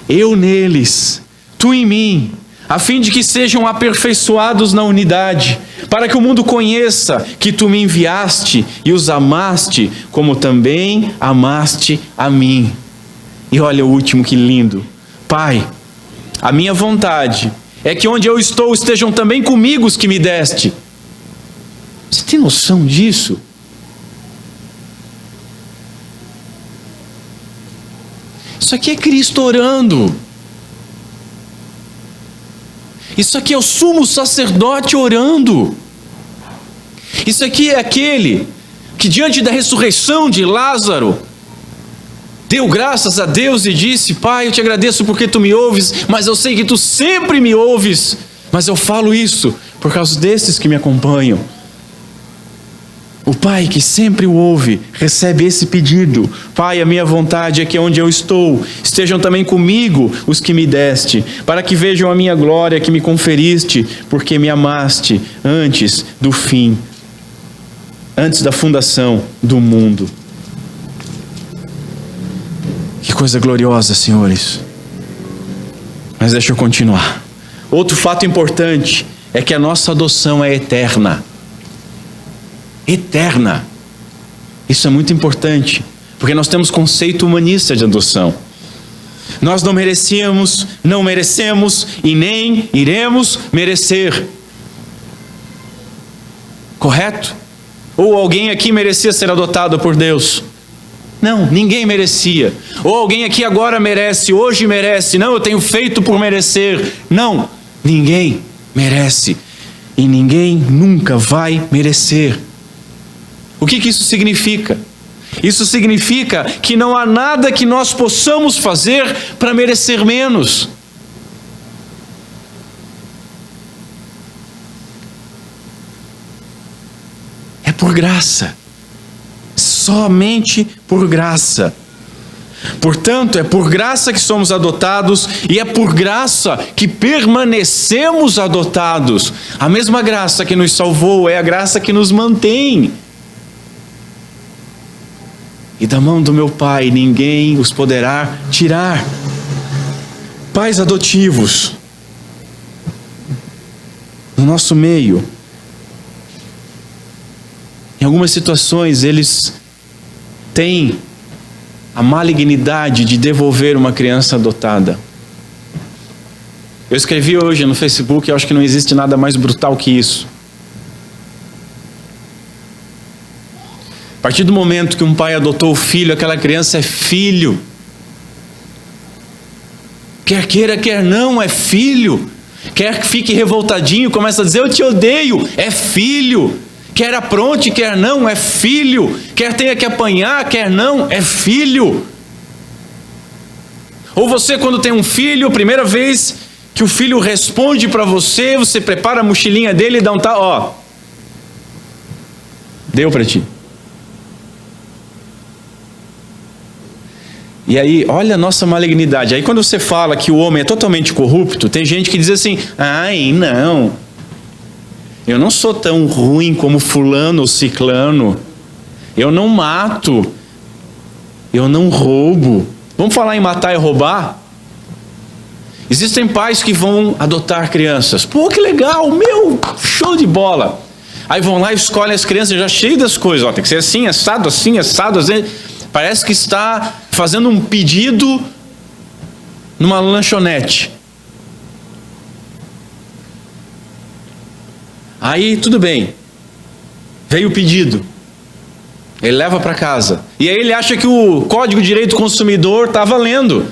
Eu neles, tu em mim, a fim de que sejam aperfeiçoados na unidade, para que o mundo conheça que tu me enviaste e os amaste, como também amaste a mim. E olha o último, que lindo. Pai, a minha vontade é que onde eu estou estejam também comigo os que me deste. Você tem noção disso? Isso aqui é Cristo orando. Isso aqui é o sumo sacerdote orando. Isso aqui é aquele que, diante da ressurreição de Lázaro, deu graças a Deus e disse: Pai, eu te agradeço porque tu me ouves, mas eu sei que tu sempre me ouves, mas eu falo isso por causa desses que me acompanham. O Pai que sempre o ouve, recebe esse pedido: Pai, a minha vontade é que onde eu estou, estejam também comigo os que me deste, para que vejam a minha glória que me conferiste, porque me amaste antes do fim, antes da fundação do mundo. Que coisa gloriosa, senhores. Mas deixa eu continuar. Outro fato importante é que a nossa adoção é eterna. Eterna. Isso é muito importante, porque nós temos conceito humanista de adoção. Nós não merecíamos, não merecemos e nem iremos merecer. Correto? Ou alguém aqui merecia ser adotado por Deus? Não, ninguém merecia. Ou alguém aqui agora merece, hoje merece. Não, eu tenho feito por merecer. Não, ninguém merece. E ninguém nunca vai merecer. O que isso significa? Isso significa que não há nada que nós possamos fazer para merecer menos. É por graça. Somente por graça. Portanto, é por graça que somos adotados e é por graça que permanecemos adotados. A mesma graça que nos salvou é a graça que nos mantém. E da mão do meu Pai ninguém os poderá tirar. Pais adotivos no nosso meio, em algumas situações eles têm a malignidade de devolver uma criança adotada. Eu escrevi hoje no Facebook, eu acho que não existe nada mais brutal que isso. A partir do momento que um pai adotou o filho, aquela criança é filho. Quer queira, quer não, é filho. Quer que fique revoltadinho, começa a dizer: eu te odeio, é filho. Quer apronte, quer não, é filho. Quer tenha que apanhar, quer não, é filho. Ou você, quando tem um filho, primeira vez que o filho responde para você, você prepara a mochilinha dele e dá um tal, ó, deu para ti. E aí, olha a nossa malignidade. Aí quando você fala que o homem é totalmente corrupto, tem gente que diz assim: ai, não. Eu não sou tão ruim como fulano ou ciclano. Eu não mato. Eu não roubo. Vamos falar em matar e roubar? Existem pais que vão adotar crianças. Pô, que legal, show de bola. Aí vão lá e escolhem as crianças já cheias das coisas. Ó, tem que ser assim, assado, assim, assado. Assim. Parece que está fazendo um pedido numa lanchonete. Aí, tudo bem. Veio o pedido. Ele leva para casa. E aí ele acha que o Código de Direito do Consumidor está valendo.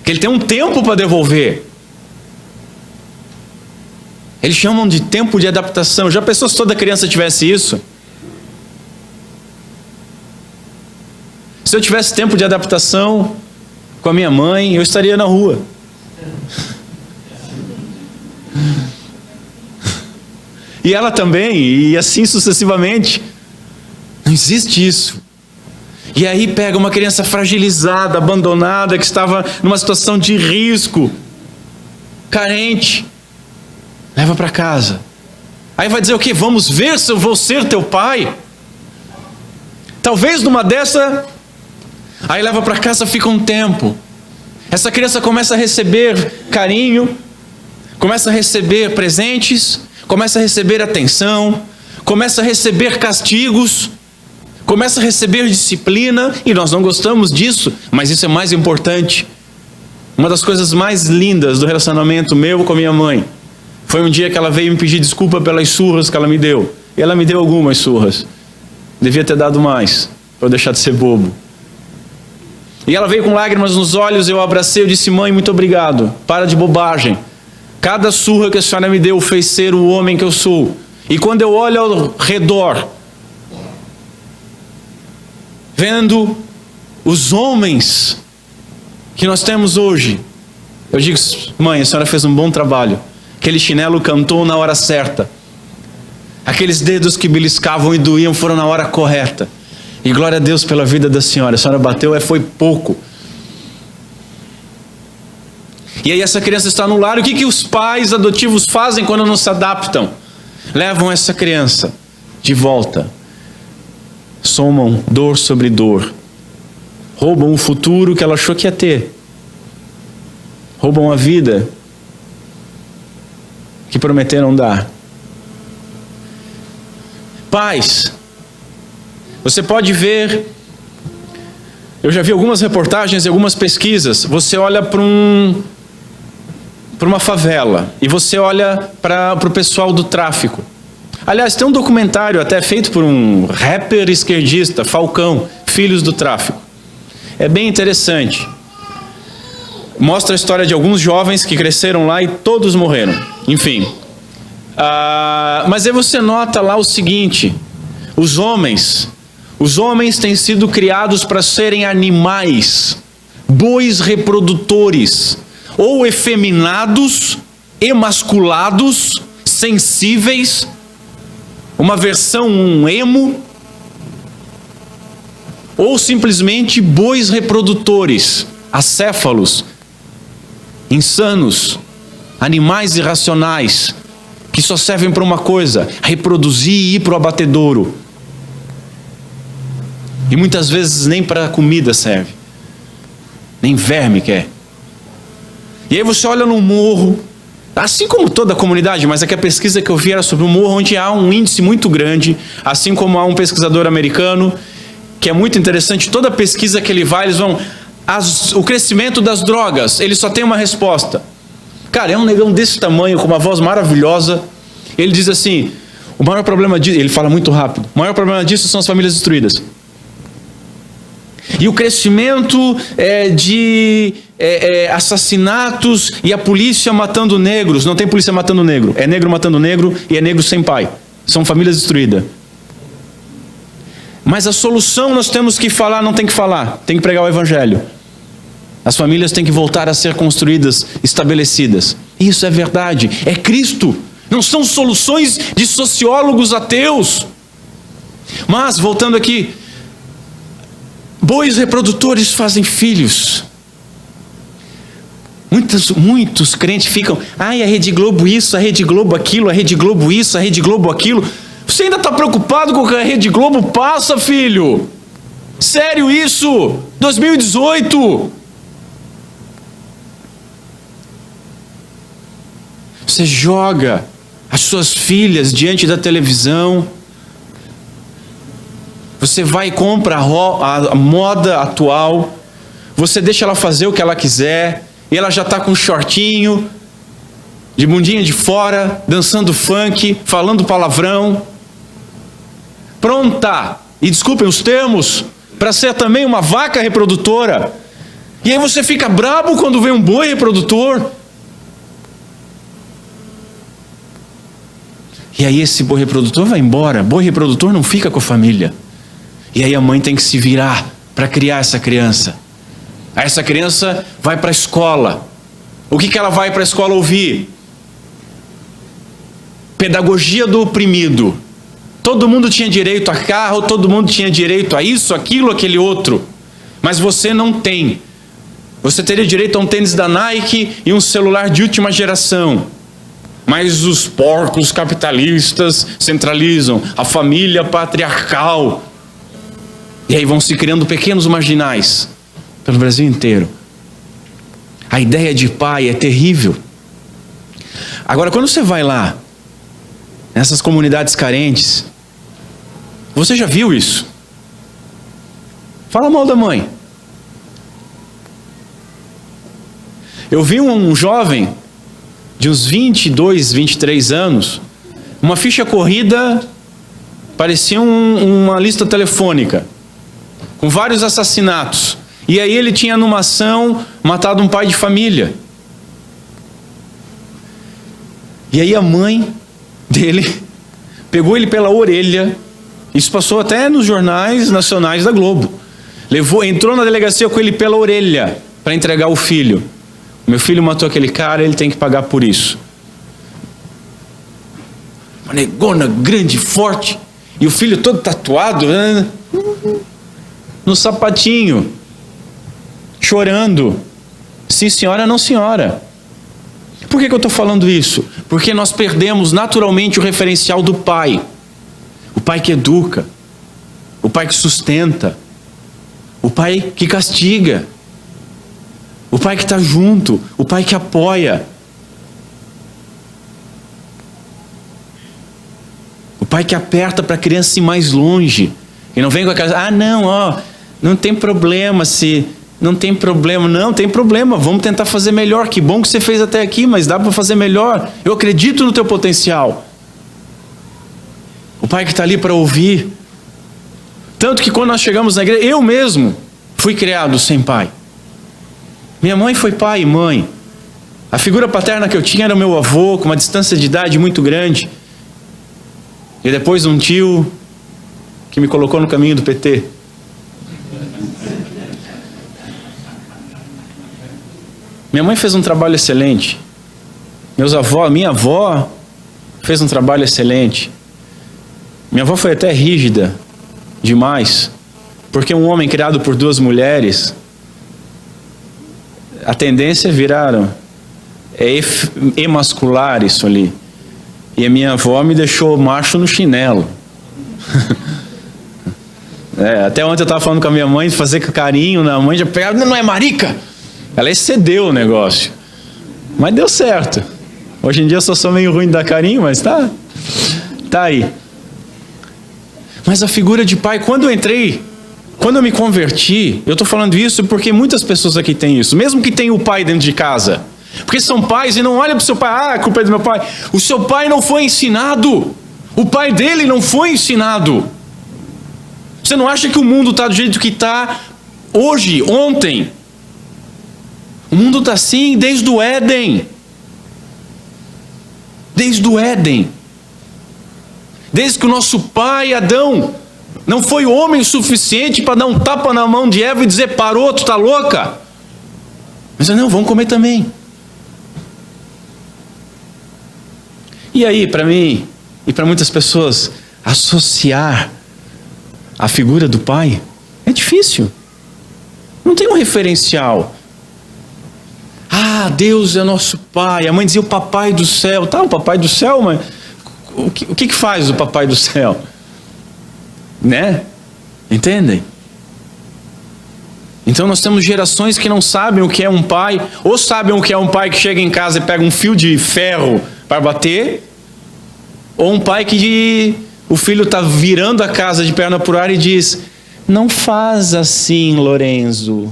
Que ele tem um tempo para devolver. Eles chamam de tempo de adaptação. Já pensou se toda criança tivesse isso? Se eu tivesse tempo de adaptação com a minha mãe, eu estaria na rua. E ela também, e assim sucessivamente. Não existe isso. E aí pega uma criança fragilizada, abandonada, que estava numa situação de risco, carente, leva para casa. Aí vai dizer o quê? Vamos ver se eu vou ser teu pai? Talvez numa dessa, aí leva para casa, fica um tempo. Essa criança começa a receber carinho, começa a receber presentes, começa a receber atenção, começa a receber castigos, começa a receber disciplina, e nós não gostamos disso, mas isso é mais importante. Uma das coisas mais lindas do relacionamento meu com a minha mãe foi um dia que ela veio me pedir desculpa pelas surras que ela me deu. E ela me deu algumas surras. Devia ter dado mais, para eu deixar de ser bobo. E ela veio com lágrimas nos olhos, eu abracei, eu disse: mãe, muito obrigado, para de bobagem. Cada surra que a senhora me deu fez ser o homem que eu sou. E quando eu olho ao redor, vendo os homens que nós temos hoje, eu digo: mãe, a senhora fez um bom trabalho. Aquele chinelo cantou na hora certa. Aqueles dedos que beliscavam e doíam foram na hora correta. E glória a Deus pela vida da senhora. A senhora bateu, foi pouco. E aí essa criança está no lar. O que os pais adotivos fazem quando não se adaptam? Levam essa criança de volta. Somam dor sobre dor. Roubam o futuro que ela achou que ia ter. Roubam a vida que prometeram dar. Pais, você pode ver, eu já vi algumas reportagens e algumas pesquisas. Você olha para uma favela e você olha para o pessoal do tráfico. Aliás, tem um documentário até feito por um rapper esquerdista, Falcão, Filhos do Tráfico. É bem interessante. Mostra a história de alguns jovens que cresceram lá e todos morreram. Enfim. Mas aí você nota lá o seguinte: os homens têm sido criados para serem animais, bois reprodutores, ou efeminados, emasculados, sensíveis, uma versão emo, ou simplesmente bois reprodutores, acéfalos, insanos, animais irracionais, que só servem para uma coisa: reproduzir e ir para o abatedouro. E muitas vezes nem para comida serve, nem verme quer. E aí você olha no morro, assim como toda a comunidade, mas aqui a pesquisa que eu vi era sobre um morro onde há um índice muito grande, assim como há um pesquisador americano, que é muito interessante. Toda pesquisa que ele vai, eles vão... o crescimento das drogas, ele só tem uma resposta. Cara, é um negão desse tamanho, com uma voz maravilhosa. Ele diz assim: o maior problema disso... Ele fala muito rápido. O maior problema disso são as famílias destruídas. E o crescimento de assassinatos e a polícia matando negros. Não tem polícia matando negro. É negro matando negro e é negro sem pai. São famílias destruídas. Mas a solução nós temos que falar, não tem que falar. Tem que pregar o evangelho. As famílias têm que voltar a ser construídas, estabelecidas. Isso é verdade. É Cristo. Não são soluções de sociólogos ateus. Mas, voltando aqui, bois reprodutores fazem filhos. Muitos crentes ficam, ai, a Rede Globo isso, a Rede Globo aquilo, a Rede Globo isso, a Rede Globo aquilo. Você ainda está preocupado com o que a Rede Globo passa, filho? Sério isso? 2018. Você joga as suas filhas diante da televisão. Você vai e compra a moda atual. Você deixa ela fazer o que ela quiser. E ela já está com um shortinho, de bundinha de fora, dançando funk, falando palavrão. Pronta, e desculpem os termos, para ser também uma vaca reprodutora. E aí você fica brabo quando vê um boi reprodutor. E aí esse boi reprodutor vai embora. Boi reprodutor não fica com a família. E aí a mãe tem que se virar para criar essa criança. Aí essa criança vai para a escola. O que ela vai para a escola ouvir? Pedagogia do oprimido. Todo mundo tinha direito a carro, todo mundo tinha direito a isso, aquilo, aquele outro. Mas você não tem. Você teria direito a um tênis da Nike e um celular de última geração. Mas os porcos capitalistas centralizam a família patriarcal. E aí vão se criando pequenos marginais pelo Brasil inteiro. A ideia de pai é terrível. Agora, quando você vai lá, nessas comunidades carentes, você já viu isso? Fala mal da mãe. Eu vi um jovem de uns 22, 23 anos, uma ficha corrida, parecia uma lista telefônica, com vários assassinatos. E aí ele tinha numa ação matado um pai de família. E aí a mãe dele pegou ele pela orelha. Isso passou até nos jornais nacionais da Globo. Entrou na delegacia com ele pela orelha para entregar o filho. Meu filho matou aquele cara, ele tem que pagar por isso. Uma negona grande, forte, e o filho todo tatuado, né? No sapatinho, chorando. Sim, senhora, não, senhora. Por que eu estou falando isso? Porque nós perdemos naturalmente o referencial do pai. O pai que educa, o pai que sustenta, o pai que castiga, o pai que está junto, o pai que apoia, o pai que aperta para a criança ir mais longe, e não vem com aquela, não tem problema se... Não tem problema, não tem problema, vamos tentar fazer melhor, que bom que você fez até aqui, mas dá para fazer melhor, eu acredito no teu potencial. O pai que está ali para ouvir. Tanto que quando nós chegamos na igreja, eu mesmo fui criado sem pai. Minha mãe foi pai e mãe. A figura paterna que eu tinha era o meu avô, com uma distância de idade muito grande. E depois um tio que me colocou no caminho do PT. Minha mãe fez um trabalho excelente. Minha avó fez um trabalho excelente. Minha avó foi até rígida demais, porque um homem criado por duas mulheres, a tendência é virar emascular isso ali. E a minha avó me deixou macho no chinelo. Até ontem eu estava falando com a minha mãe, fazer carinho na mãe, já pegava, não é marica? Ela excedeu o negócio. Mas deu certo. Hoje em dia eu sou meio ruim de dar carinho, mas tá aí. Mas a figura de pai, quando eu me converti, eu estou falando isso porque muitas pessoas aqui têm isso, mesmo que tenha o pai dentro de casa. Porque são pais e não olham para o seu pai, a culpa é do meu pai. O seu pai não foi ensinado. O pai dele não foi ensinado. Você não acha que o mundo está do jeito que está hoje, ontem? O mundo está assim desde o Éden. Desde o Éden. Desde que o nosso pai Adão não foi homem suficiente para dar um tapa na mão de Eva e dizer, parou, tu está louca? Mas não, vamos comer também. E aí, para mim e para muitas pessoas, associar a figura do pai é difícil. Não tem um referencial. Deus é nosso Pai. A mãe dizia o papai do céu. Tá, o papai do céu, mas o que faz o papai do céu? Né? Entendem? Então nós temos gerações que não sabem o que é um pai, ou sabem o que é um pai que chega em casa e pega um fio de ferro para bater, ou um pai que o filho está virando a casa de perna pro ar e diz: não faz assim, Lorenzo.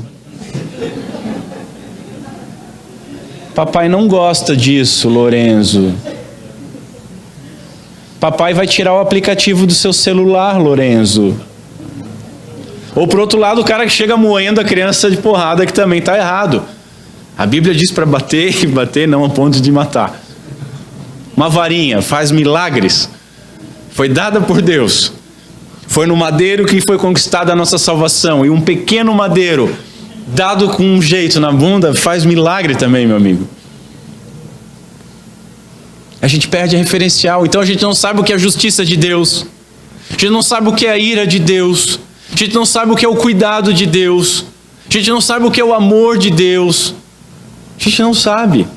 Papai não gosta disso, Lorenzo. Papai vai tirar o aplicativo do seu celular, Lorenzo. Ou por outro lado, o cara que chega moendo a criança de porrada, que também está errado. A Bíblia diz para bater, e bater não a ponto de matar. Uma varinha faz milagres. Foi dada por Deus. Foi no madeiro que foi conquistada a nossa salvação. E um pequeno madeiro, dado com um jeito na bunda, faz milagre também, meu amigo. A gente perde a referencial. Então a gente não sabe o que é a justiça de Deus. A gente não sabe o que é a ira de Deus. A gente não sabe o que é o cuidado de Deus. A gente não sabe o que é o amor de Deus. A gente não sabe.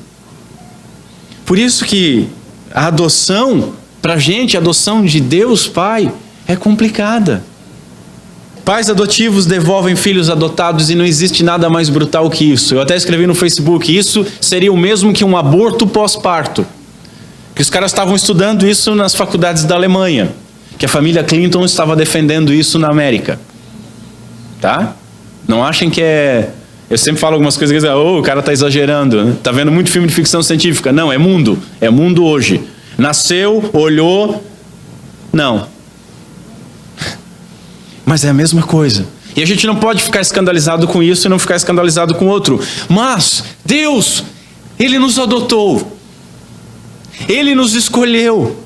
Por isso que a adoção, pra gente, a adoção de Deus Pai, é complicada. Pais adotivos devolvem filhos adotados e não existe nada mais brutal que isso. Eu até escrevi no Facebook, isso seria o mesmo que um aborto pós-parto. Que os caras estavam estudando isso nas faculdades da Alemanha. Que a família Clinton estava defendendo isso na América. Tá? Não achem que é... Eu sempre falo algumas coisas que dizem, o cara está exagerando. Né? Tá vendo muito filme de ficção científica. Não, é mundo. É mundo hoje. Nasceu, olhou... Não. Mas é a mesma coisa. E a gente não pode ficar escandalizado com isso e não ficar escandalizado com outro. Mas Deus, Ele nos adotou. Ele nos escolheu.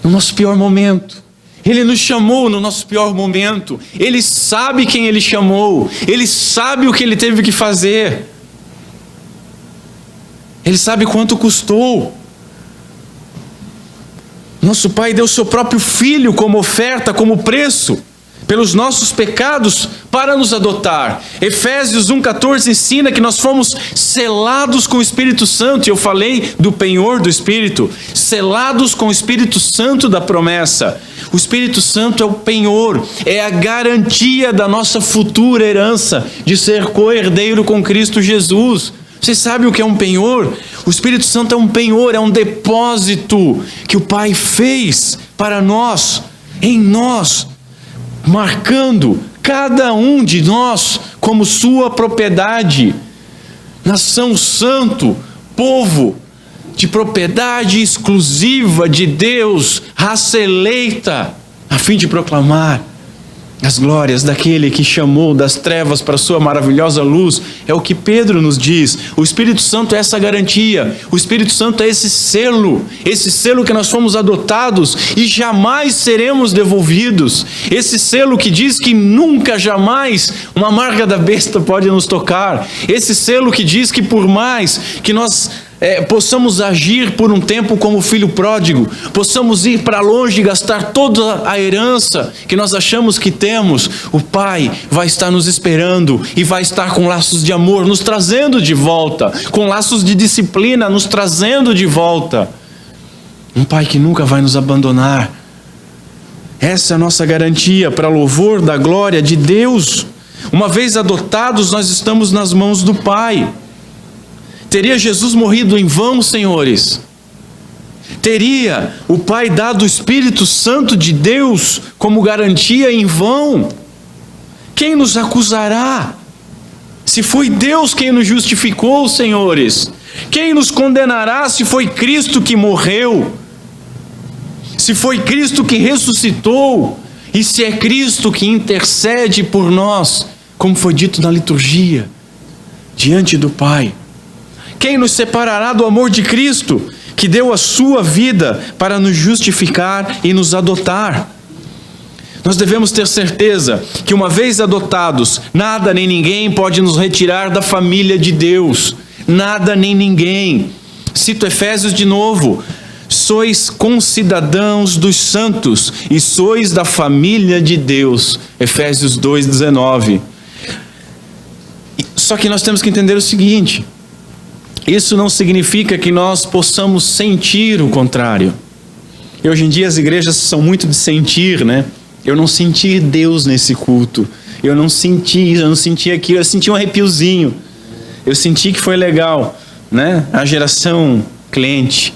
No nosso pior momento. Ele nos chamou no nosso pior momento. Ele sabe quem Ele chamou. Ele sabe o que Ele teve que fazer. Ele sabe quanto custou. Nosso Pai deu seu próprio Filho como oferta, como preço, pelos nossos pecados, para nos adotar. Efésios 1,14 ensina que nós fomos selados com o Espírito Santo, e eu falei do penhor do Espírito, selados com o Espírito Santo da promessa. O Espírito Santo é o penhor, é a garantia da nossa futura herança, de ser co-herdeiro com Cristo Jesus. Vocês sabem o que é um penhor? O Espírito Santo é um penhor, é um depósito que o Pai fez para nós, em nós, marcando cada um de nós como sua propriedade. Nação santo, povo de propriedade exclusiva de Deus, raça eleita, a fim de proclamar as glórias daquele que chamou das trevas para a sua maravilhosa luz. É o que Pedro nos diz. O Espírito Santo é essa garantia. O Espírito Santo é esse selo que nós fomos adotados e jamais seremos devolvidos. Esse selo que diz que nunca, jamais uma marca da besta pode nos tocar. Esse selo que diz que por mais que nós possamos agir por um tempo como filho pródigo, possamos ir para longe e gastar toda a herança que nós achamos que temos, o Pai vai estar nos esperando e vai estar com laços de amor nos trazendo de volta, com laços de disciplina nos trazendo de volta. Um Pai que nunca vai nos abandonar. Essa é a nossa garantia para louvor da glória de Deus. Uma vez adotados, nós estamos nas mãos do Pai. Teria Jesus morrido em vão, senhores? Teria o Pai dado o Espírito Santo de Deus como garantia em vão? Quem nos acusará? Se foi Deus quem nos justificou, senhores. Quem nos condenará se foi Cristo que morreu? Se foi Cristo que ressuscitou? E se é Cristo que intercede por nós, como foi dito na liturgia, diante do Pai? Quem nos separará do amor de Cristo, que deu a sua vida para nos justificar e nos adotar? Nós devemos ter certeza que, uma vez adotados, nada nem ninguém pode nos retirar da família de Deus. Nada nem ninguém. Cito Efésios de novo. Sois concidadãos dos santos e sois da família de Deus. Efésios 2,19. Só que nós temos que entender o seguinte: Isso não significa que nós possamos sentir o contrário. E hoje em dia as igrejas são muito de sentir, né? Eu não senti Deus nesse culto. Eu não senti aquilo, eu senti um arrepiozinho. Eu senti que foi legal, né? A geração cliente.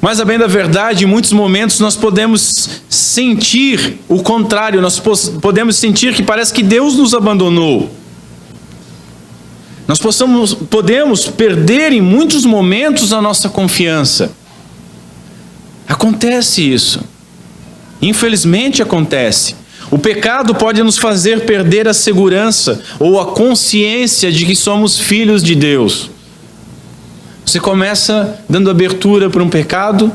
Mas a bem da verdade, em muitos momentos nós podemos sentir o contrário. Nós podemos sentir que parece que Deus nos abandonou. Nós podemos perder em muitos momentos a nossa confiança. Acontece isso. Infelizmente acontece. O pecado pode nos fazer perder a segurança ou a consciência de que somos filhos de Deus. Você começa dando abertura para um pecado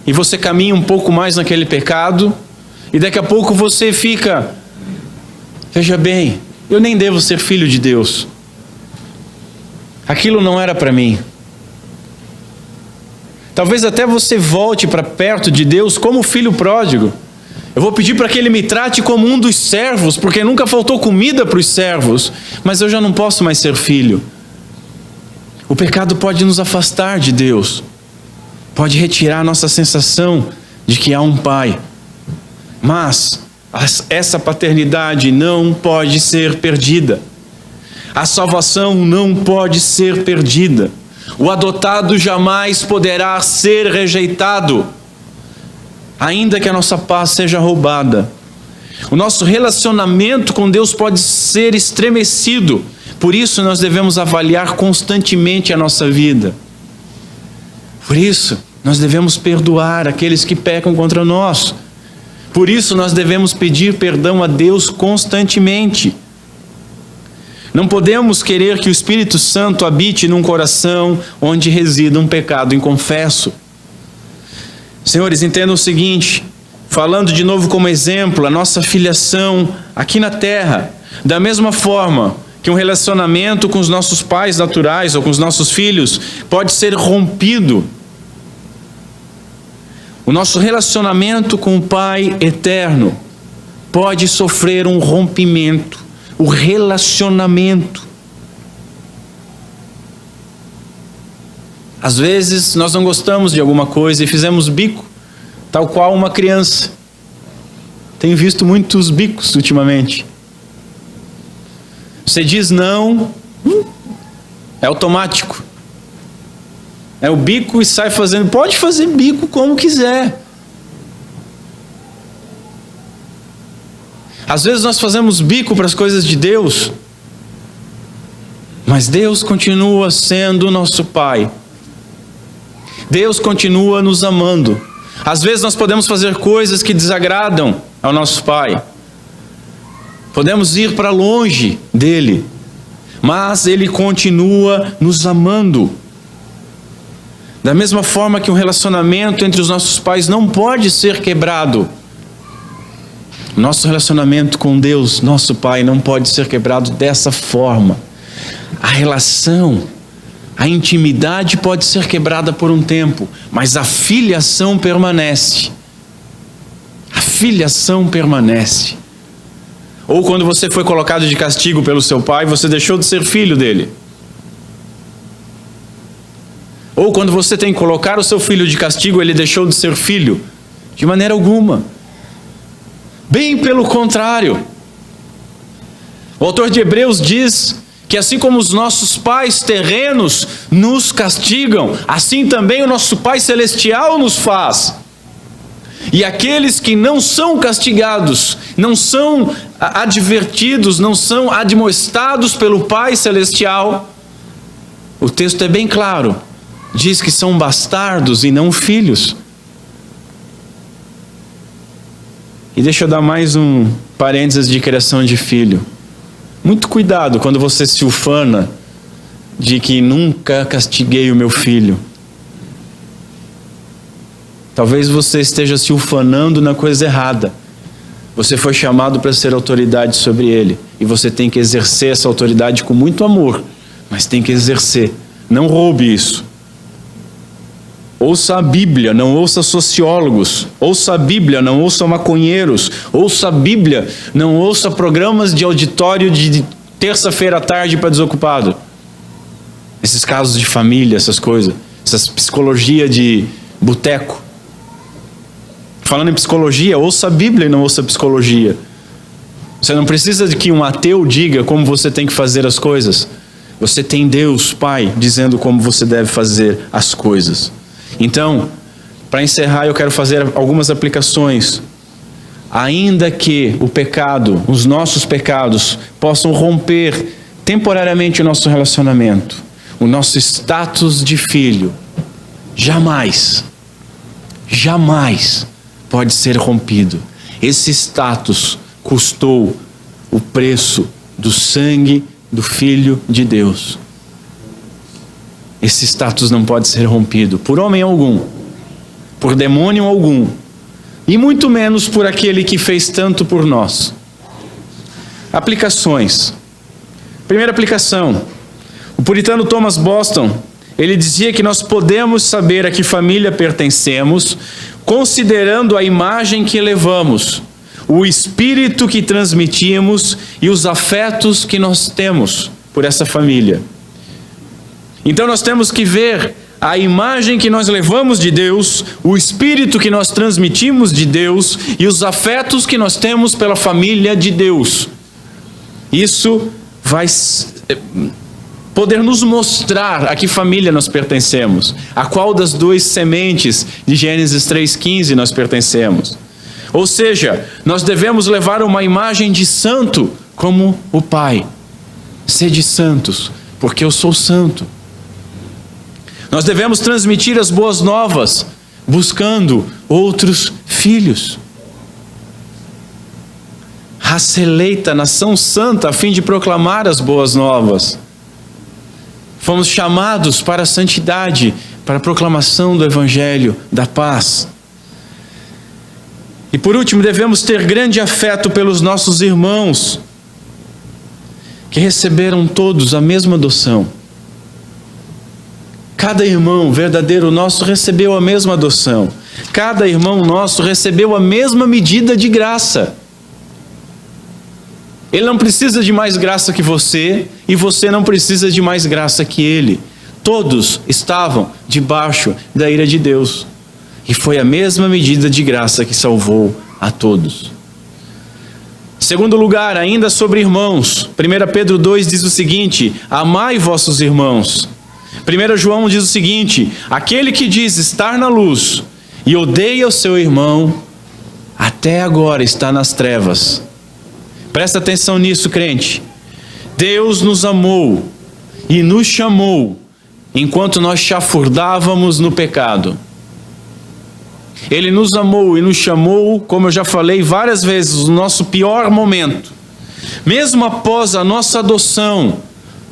e você caminha um pouco mais naquele pecado e daqui a pouco você fica, veja bem, eu nem devo ser filho de Deus. Aquilo não era para mim. Talvez até você volte para perto de Deus como filho pródigo. Eu vou pedir para que Ele me trate como um dos servos, porque nunca faltou comida para os servos, mas eu já não posso mais ser filho. O pecado pode nos afastar de Deus, pode retirar a nossa sensação de que há um Pai, mas essa paternidade não pode ser perdida. A salvação não pode ser perdida. O adotado jamais poderá ser rejeitado, ainda que a nossa paz seja roubada. O nosso relacionamento com Deus pode ser estremecido. Por isso nós devemos avaliar constantemente a nossa vida. Por isso nós devemos perdoar aqueles que pecam contra nós. Por isso nós devemos pedir perdão a Deus constantemente. Não podemos querer que o Espírito Santo habite num coração onde resida um pecado inconfesso. Senhores, entendam o seguinte, falando de novo como exemplo, a nossa filiação aqui na terra, da mesma forma que um relacionamento com os nossos pais naturais ou com os nossos filhos pode ser rompido, o nosso relacionamento com o Pai eterno pode sofrer um rompimento. O relacionamento. Às vezes nós não gostamos de alguma coisa e fizemos bico, tal qual uma criança. Tenho visto muitos bicos ultimamente. Você diz não, é automático. É o bico e sai fazendo. Pode fazer bico como quiser. Às vezes nós fazemos bico para as coisas de Deus, mas Deus continua sendo nosso Pai. Deus continua nos amando. Às vezes nós podemos fazer coisas que desagradam ao nosso Pai. Podemos ir para longe dele, mas Ele continua nos amando. Da mesma forma que um relacionamento entre os nossos pais não pode ser quebrado, nosso relacionamento com Deus, nosso Pai, não pode ser quebrado dessa forma. A relação, a intimidade pode ser quebrada por um tempo, mas a filiação permanece. A filiação permanece. Ou quando você foi colocado de castigo pelo seu pai, você deixou de ser filho dele. Ou quando você tem que colocar o seu filho de castigo, ele deixou de ser filho. De maneira alguma. Bem pelo contrário. O autor de Hebreus diz que assim como os nossos pais terrenos nos castigam, assim também o nosso Pai Celestial nos faz. E aqueles que não são castigados, não são advertidos, não são admoestados pelo Pai Celestial, o texto é bem claro, diz que são bastardos e não filhos. E deixa eu dar mais um parênteses de criação de filho. Muito cuidado quando você se ufana de que nunca castiguei o meu filho. Talvez você esteja se ufanando na coisa errada. Você foi chamado para ser autoridade sobre ele. E você tem que exercer essa autoridade com muito amor. Mas tem que exercer. Não roube isso. Ouça a Bíblia, não ouça sociólogos. Ouça a Bíblia, não ouça maconheiros. Ouça a Bíblia, não ouça programas de auditório de terça-feira à tarde para desocupado. Esses casos de família, essas coisas, essa psicologia de boteco. Falando em psicologia, ouça a Bíblia e não ouça a psicologia. Você não precisa de que um ateu diga como você tem que fazer as coisas. Você tem Deus, Pai, dizendo como você deve fazer as coisas. Então, para encerrar, eu quero fazer algumas aplicações. Ainda que o pecado, os nossos pecados, possam romper temporariamente o nosso relacionamento, o nosso status de filho, jamais pode ser rompido. Esse status custou o preço do sangue do Filho de Deus. Esse status não pode ser rompido por homem algum, por demônio algum, e muito menos por aquele que fez tanto por nós. Aplicações. Primeira aplicação. O puritano Thomas Boston, ele dizia que nós podemos saber a que família pertencemos considerando a imagem que levamos, o espírito que transmitimos e os afetos que nós temos por essa família. Então nós temos que ver a imagem que nós levamos de Deus, o espírito que nós transmitimos de Deus e os afetos que nós temos pela família de Deus. Isso vai poder nos mostrar a que família nós pertencemos, a qual das duas sementes de Gênesis 3,15 nós pertencemos. Ou seja, nós devemos levar uma imagem de santo como o Pai. Sede santos, porque eu sou santo. Nós devemos transmitir as boas novas, buscando outros filhos. Raça eleita, nação santa, a fim de proclamar as boas novas. Fomos chamados para a santidade, para a proclamação do Evangelho da paz. E por último, devemos ter grande afeto pelos nossos irmãos, que receberam todos a mesma adoção. Cada irmão verdadeiro nosso recebeu a mesma adoção. Cada irmão nosso recebeu a mesma medida de graça. Ele não precisa de mais graça que você, e você não precisa de mais graça que ele. Todos estavam debaixo da ira de Deus. E foi a mesma medida de graça que salvou a todos. Segundo lugar, ainda sobre irmãos, 1 Pedro 2 diz o seguinte: amai vossos irmãos. 1 João diz o seguinte: aquele que diz estar na luz e odeia o seu irmão, até agora está nas trevas. Presta atenção nisso, crente. Deus nos amou e nos chamou enquanto nós chafurdávamos no pecado. Ele nos amou e nos chamou, como eu já falei várias vezes, no nosso pior momento. Mesmo após a nossa adoção,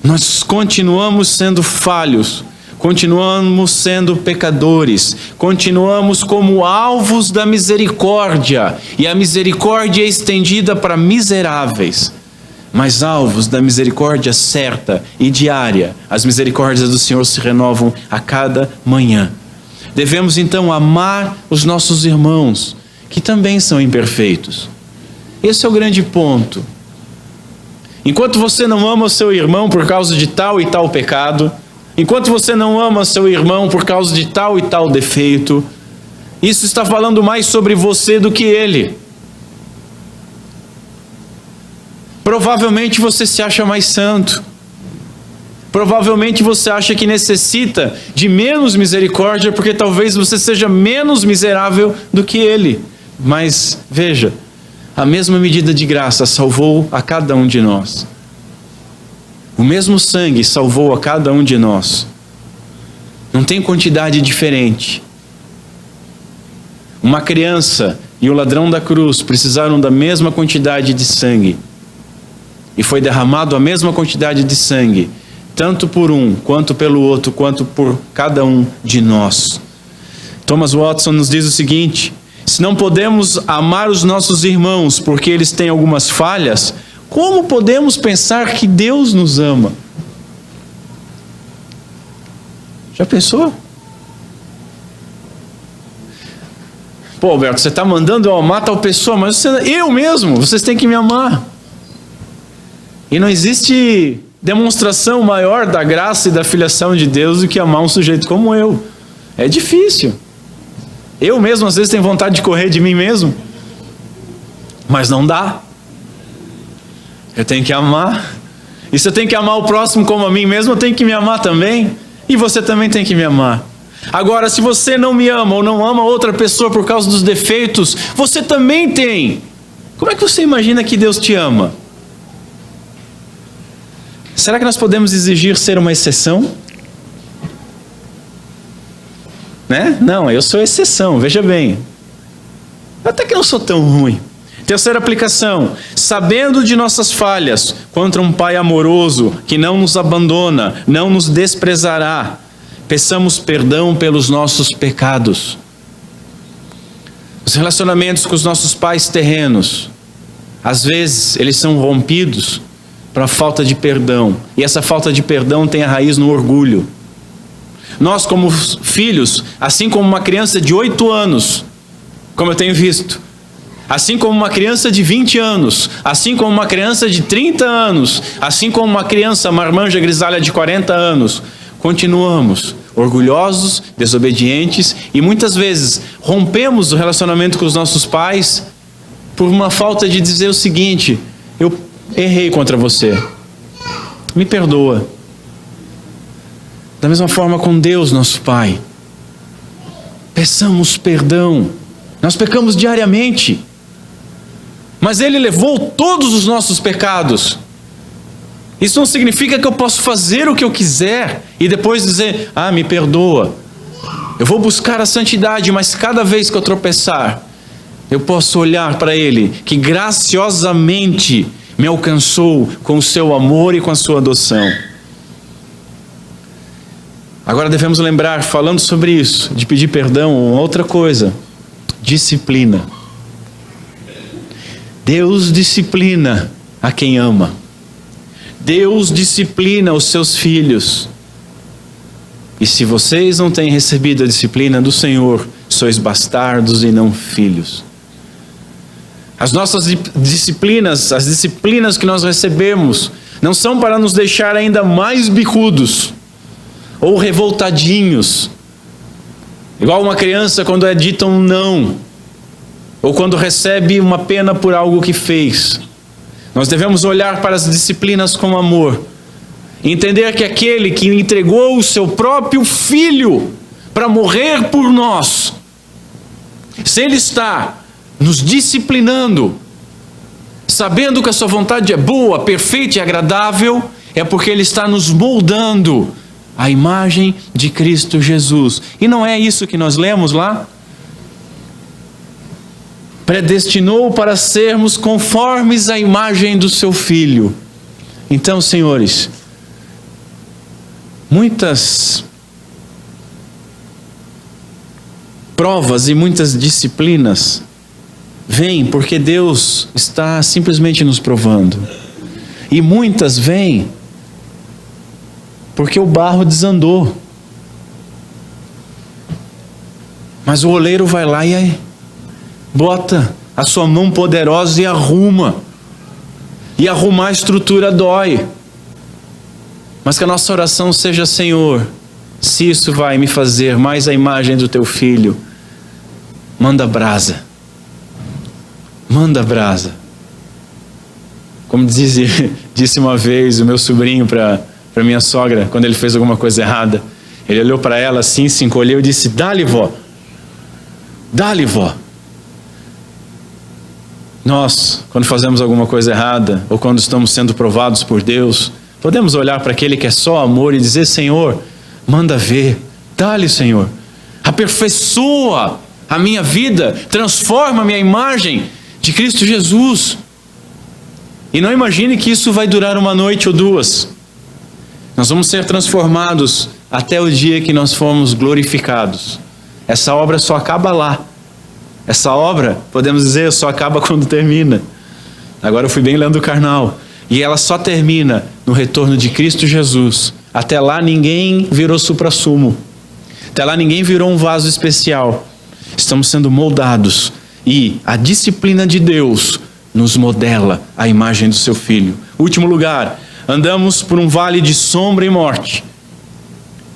nós continuamos sendo falhos, continuamos sendo pecadores, continuamos como alvos da misericórdia, e a misericórdia é estendida para miseráveis, mas alvos da misericórdia certa e diária. As misericórdias do Senhor se renovam a cada manhã. Devemos então amar os nossos irmãos, que também são imperfeitos. Esse é o grande ponto. Enquanto você não ama o seu irmão por causa de tal e tal pecado, enquanto você não ama seu irmão por causa de tal e tal defeito, isso está falando mais sobre você do que ele. Provavelmente você se acha mais santo. Provavelmente você acha que necessita de menos misericórdia, porque talvez você seja menos miserável do que ele. Mas veja, a mesma medida de graça salvou a cada um de nós. O mesmo sangue salvou a cada um de nós. Não tem quantidade diferente. Uma criança e o ladrão da cruz precisaram da mesma quantidade de sangue. E foi derramado a mesma quantidade de sangue, tanto por um, quanto pelo outro, quanto por cada um de nós. Thomas Watson nos diz o seguinte: se não podemos amar os nossos irmãos porque eles têm algumas falhas, como podemos pensar que Deus nos ama? Já pensou? Pô, Alberto, você está mandando eu amar tal pessoa, mas eu mesmo, vocês têm que me amar. E não existe demonstração maior da graça e da filiação de Deus do que amar um sujeito como eu. É difícil. Eu mesmo às vezes tenho vontade de correr de mim mesmo, mas não dá. Eu tenho que amar. E se eu tenho que amar o próximo como a mim mesmo, eu tenho que me amar também. E você também tem que me amar. Agora, se você não me ama ou não ama outra pessoa por causa dos defeitos, você também tem. Como é que você imagina que Deus te ama? Será que nós podemos exigir ser uma exceção? Né? Não, eu sou exceção, veja bem. Até que não sou tão ruim. Terceira aplicação: sabendo de nossas falhas, contra um Pai amoroso que não nos abandona, não nos desprezará, peçamos perdão pelos nossos pecados. Os relacionamentos com os nossos pais terrenos, às vezes eles são rompidos para falta de perdão, e essa falta de perdão tem a raiz no orgulho. Nós, como filhos, assim como uma criança de 8 anos, como eu tenho visto, assim como uma criança de 20 anos, assim como uma criança de 30 anos, assim como uma criança marmanja grisalha de 40 anos, continuamos orgulhosos, desobedientes e muitas vezes rompemos o relacionamento com os nossos pais por uma falta de dizer o seguinte: eu errei contra você, me perdoa. Da mesma forma com Deus, nosso Pai, peçamos perdão. Nós pecamos diariamente, mas Ele levou todos os nossos pecados. Isso não significa que eu posso fazer o que eu quiser e depois dizer: ah, me perdoa. Eu vou buscar a santidade, mas cada vez que eu tropeçar, eu posso olhar para Ele, que graciosamente me alcançou com o seu amor e com a sua adoção. Agora devemos lembrar, falando sobre isso, de pedir perdão, uma outra coisa: disciplina. Deus disciplina a quem ama. Deus disciplina os seus filhos. E se vocês não têm recebido a disciplina do Senhor, sois bastardos e não filhos. As nossas disciplinas, as disciplinas que nós recebemos, não são para nos deixar ainda mais bicudos ou revoltadinhos, igual uma criança quando é dita um não, ou quando recebe uma pena por algo que fez. Nós devemos olhar para as disciplinas com amor, entender que aquele que entregou o seu próprio filho para morrer por nós, se Ele está nos disciplinando, sabendo que a sua vontade é boa, perfeita e agradável, é porque Ele está nos moldando a imagem de Cristo Jesus. E não é isso que nós lemos lá? Predestinou para sermos conformes à imagem do seu Filho. Então, senhores, muitas provas e muitas disciplinas vêm porque Deus está simplesmente nos provando. E muitas vêm porque o barro desandou. Mas o oleiro vai lá e aí bota a sua mão poderosa e arruma. E arrumar a estrutura dói. Mas que a nossa oração seja: Senhor, se isso vai me fazer mais a imagem do teu Filho, manda brasa. Manda brasa. Como disse uma vez o meu sobrinho para minha sogra, quando ele fez alguma coisa errada, ele olhou para ela assim, se encolheu e disse: dá-lhe, vó. Dá-lhe, vó. Nós, quando fazemos alguma coisa errada, ou quando estamos sendo provados por Deus, podemos olhar para aquele que é só amor e dizer: Senhor, manda ver. Dá-lhe, Senhor. Aperfeiçoa a minha vida, transforma a minha imagem de Cristo Jesus. E não imagine que isso vai durar uma noite ou duas. Nós vamos ser transformados até o dia que nós formos glorificados. Essa obra só acaba lá. Essa obra, podemos dizer, só acaba quando termina. Agora eu fui bem lendo o carnal. E ela só termina no retorno de Cristo Jesus. Até lá ninguém virou suprassumo. Até lá ninguém virou um vaso especial. Estamos sendo moldados. E a disciplina de Deus nos modela a imagem do seu Filho. Último lugar, andamos por um vale de sombra e morte.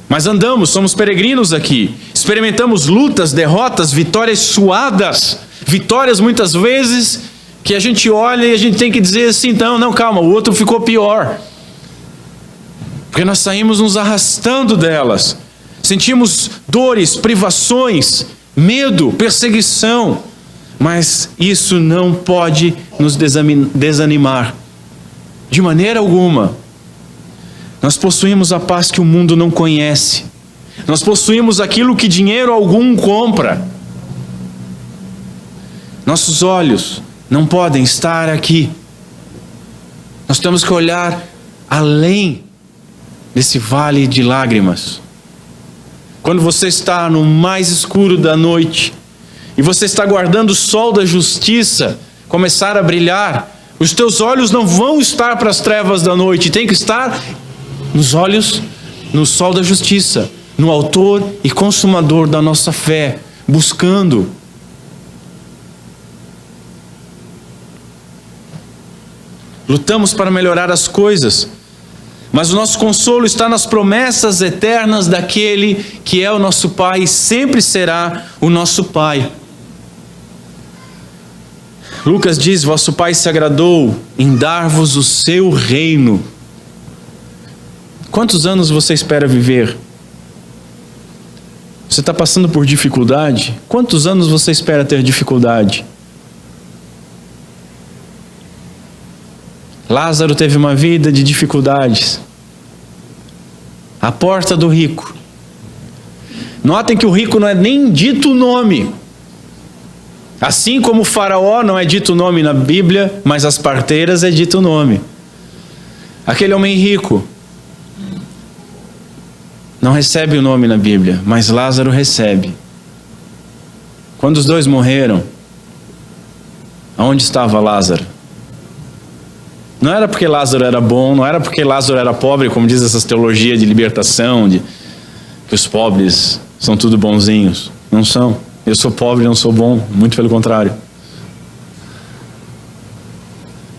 Mas andamos, somos peregrinos aqui. Experimentamos lutas, derrotas, vitórias suadas. Vitórias muitas vezes que a gente olha e a gente tem que dizer assim, não, calma, o outro ficou pior. Porque nós saímos nos arrastando delas. Sentimos dores, privações, medo, perseguição. Mas isso não pode nos desanimar. De maneira alguma. Nós possuímos a paz que o mundo não conhece. Nós possuímos aquilo que dinheiro algum compra. Nossos olhos não podem estar aqui. Nós temos que olhar além desse vale de lágrimas. Quando você está no mais escuro da noite e você está guardando o sol da justiça começar a brilhar, os teus olhos não vão estar para as trevas da noite, tem que estar nos olhos no sol da justiça, no autor e consumador da nossa fé, buscando. Lutamos para melhorar as coisas, mas o nosso consolo está nas promessas eternas daquele que é o nosso Pai e sempre será o nosso Pai. Lucas diz: vosso Pai se agradou em dar-vos o seu reino. Quantos anos você espera viver? Você está passando por dificuldade? Quantos anos você espera ter dificuldade? Lázaro teve uma vida de dificuldades. A porta do rico. Notem que o rico não é nem dito o nome. Assim como o faraó não é dito o nome na Bíblia, mas as parteiras é dito o nome. Aquele homem rico não recebe o nome na Bíblia, mas Lázaro recebe. Quando os dois morreram, aonde estava Lázaro? Não era porque Lázaro era bom, não era porque Lázaro era pobre, como diz essas teologias de libertação, de que os pobres são tudo bonzinhos. Não são. Eu sou pobre, não sou bom, muito pelo contrário.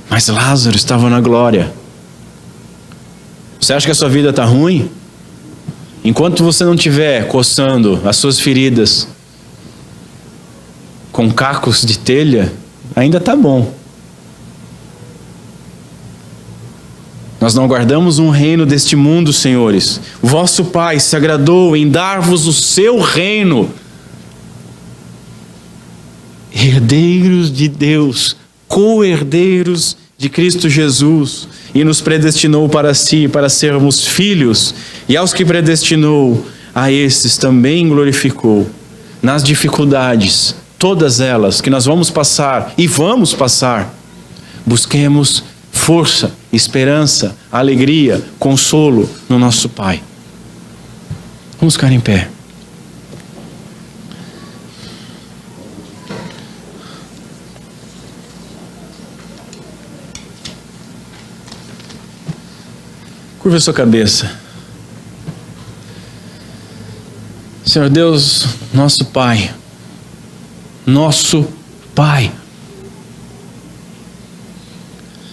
Mas Lázaro estava na glória. Você acha que a sua vida está ruim? Enquanto você não estiver coçando as suas feridas com cacos de telha, ainda está bom. Nós não guardamos um reino deste mundo, senhores. O vosso Pai se agradou em dar-vos o seu reino. Herdeiros de Deus, co-herdeiros de Cristo Jesus, e nos predestinou para si, para sermos filhos, e aos que predestinou, a esses também glorificou. Nas dificuldades, todas elas que nós vamos passar e vamos passar, busquemos força, esperança, alegria, consolo no nosso Pai. Vamos ficar em pé. Curva a sua cabeça. Senhor Deus, nosso Pai,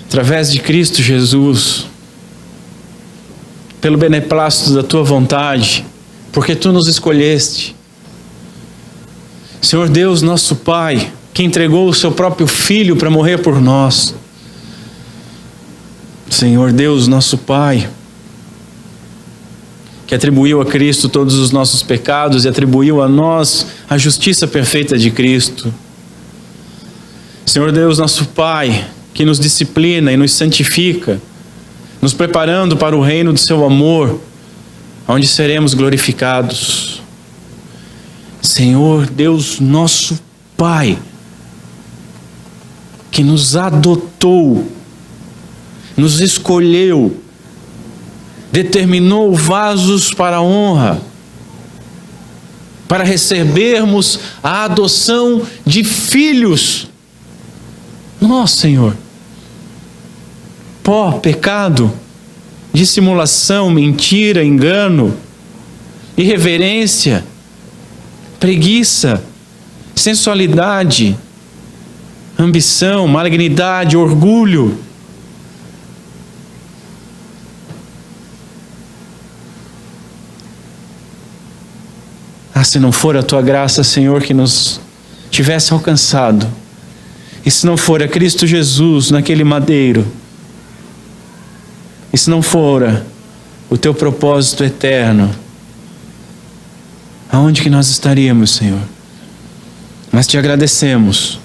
através de Cristo Jesus, pelo beneplácito da Tua vontade, porque Tu nos escolheste. Senhor Deus, nosso Pai, que entregou o Seu próprio Filho para morrer por nós. Senhor Deus, nosso Pai, que atribuiu a Cristo todos os nossos pecados e atribuiu a nós a justiça perfeita de Cristo. Senhor Deus, nosso Pai, que nos disciplina e nos santifica, nos preparando para o reino do seu amor, onde seremos glorificados. Senhor Deus, nosso Pai, que nos adotou, nos escolheu, determinou vasos para a honra, para recebermos a adoção de filhos. Nós, Senhor, pó, pecado, dissimulação, mentira, engano, irreverência, preguiça, sensualidade, ambição, malignidade, orgulho. Mas se não for a tua graça, Senhor, que nos tivesse alcançado, e se não for a Cristo Jesus naquele madeiro, e se não for o teu propósito eterno, aonde que nós estaríamos, Senhor? Mas te agradecemos,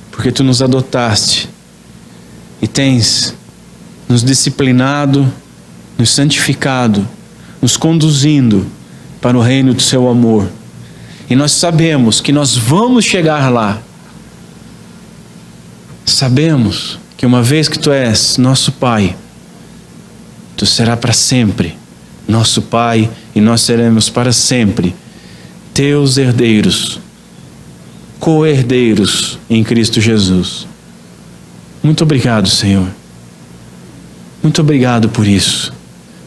porque tu nos adotaste e tens nos disciplinado, nos santificado, nos conduzindo para o reino do seu amor. E nós sabemos que nós vamos chegar lá. Sabemos que uma vez que tu és nosso Pai, tu serás para sempre nosso Pai, e nós seremos para sempre teus herdeiros, co-herdeiros em Cristo Jesus. Muito obrigado, Senhor. Muito obrigado por isso.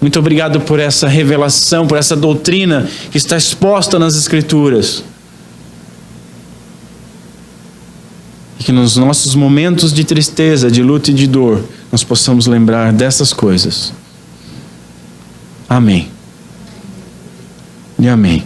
Muito obrigado por essa revelação, por essa doutrina que está exposta nas Escrituras. E que nos nossos momentos de tristeza, de luta e de dor, nós possamos lembrar dessas coisas. Amém. E amém.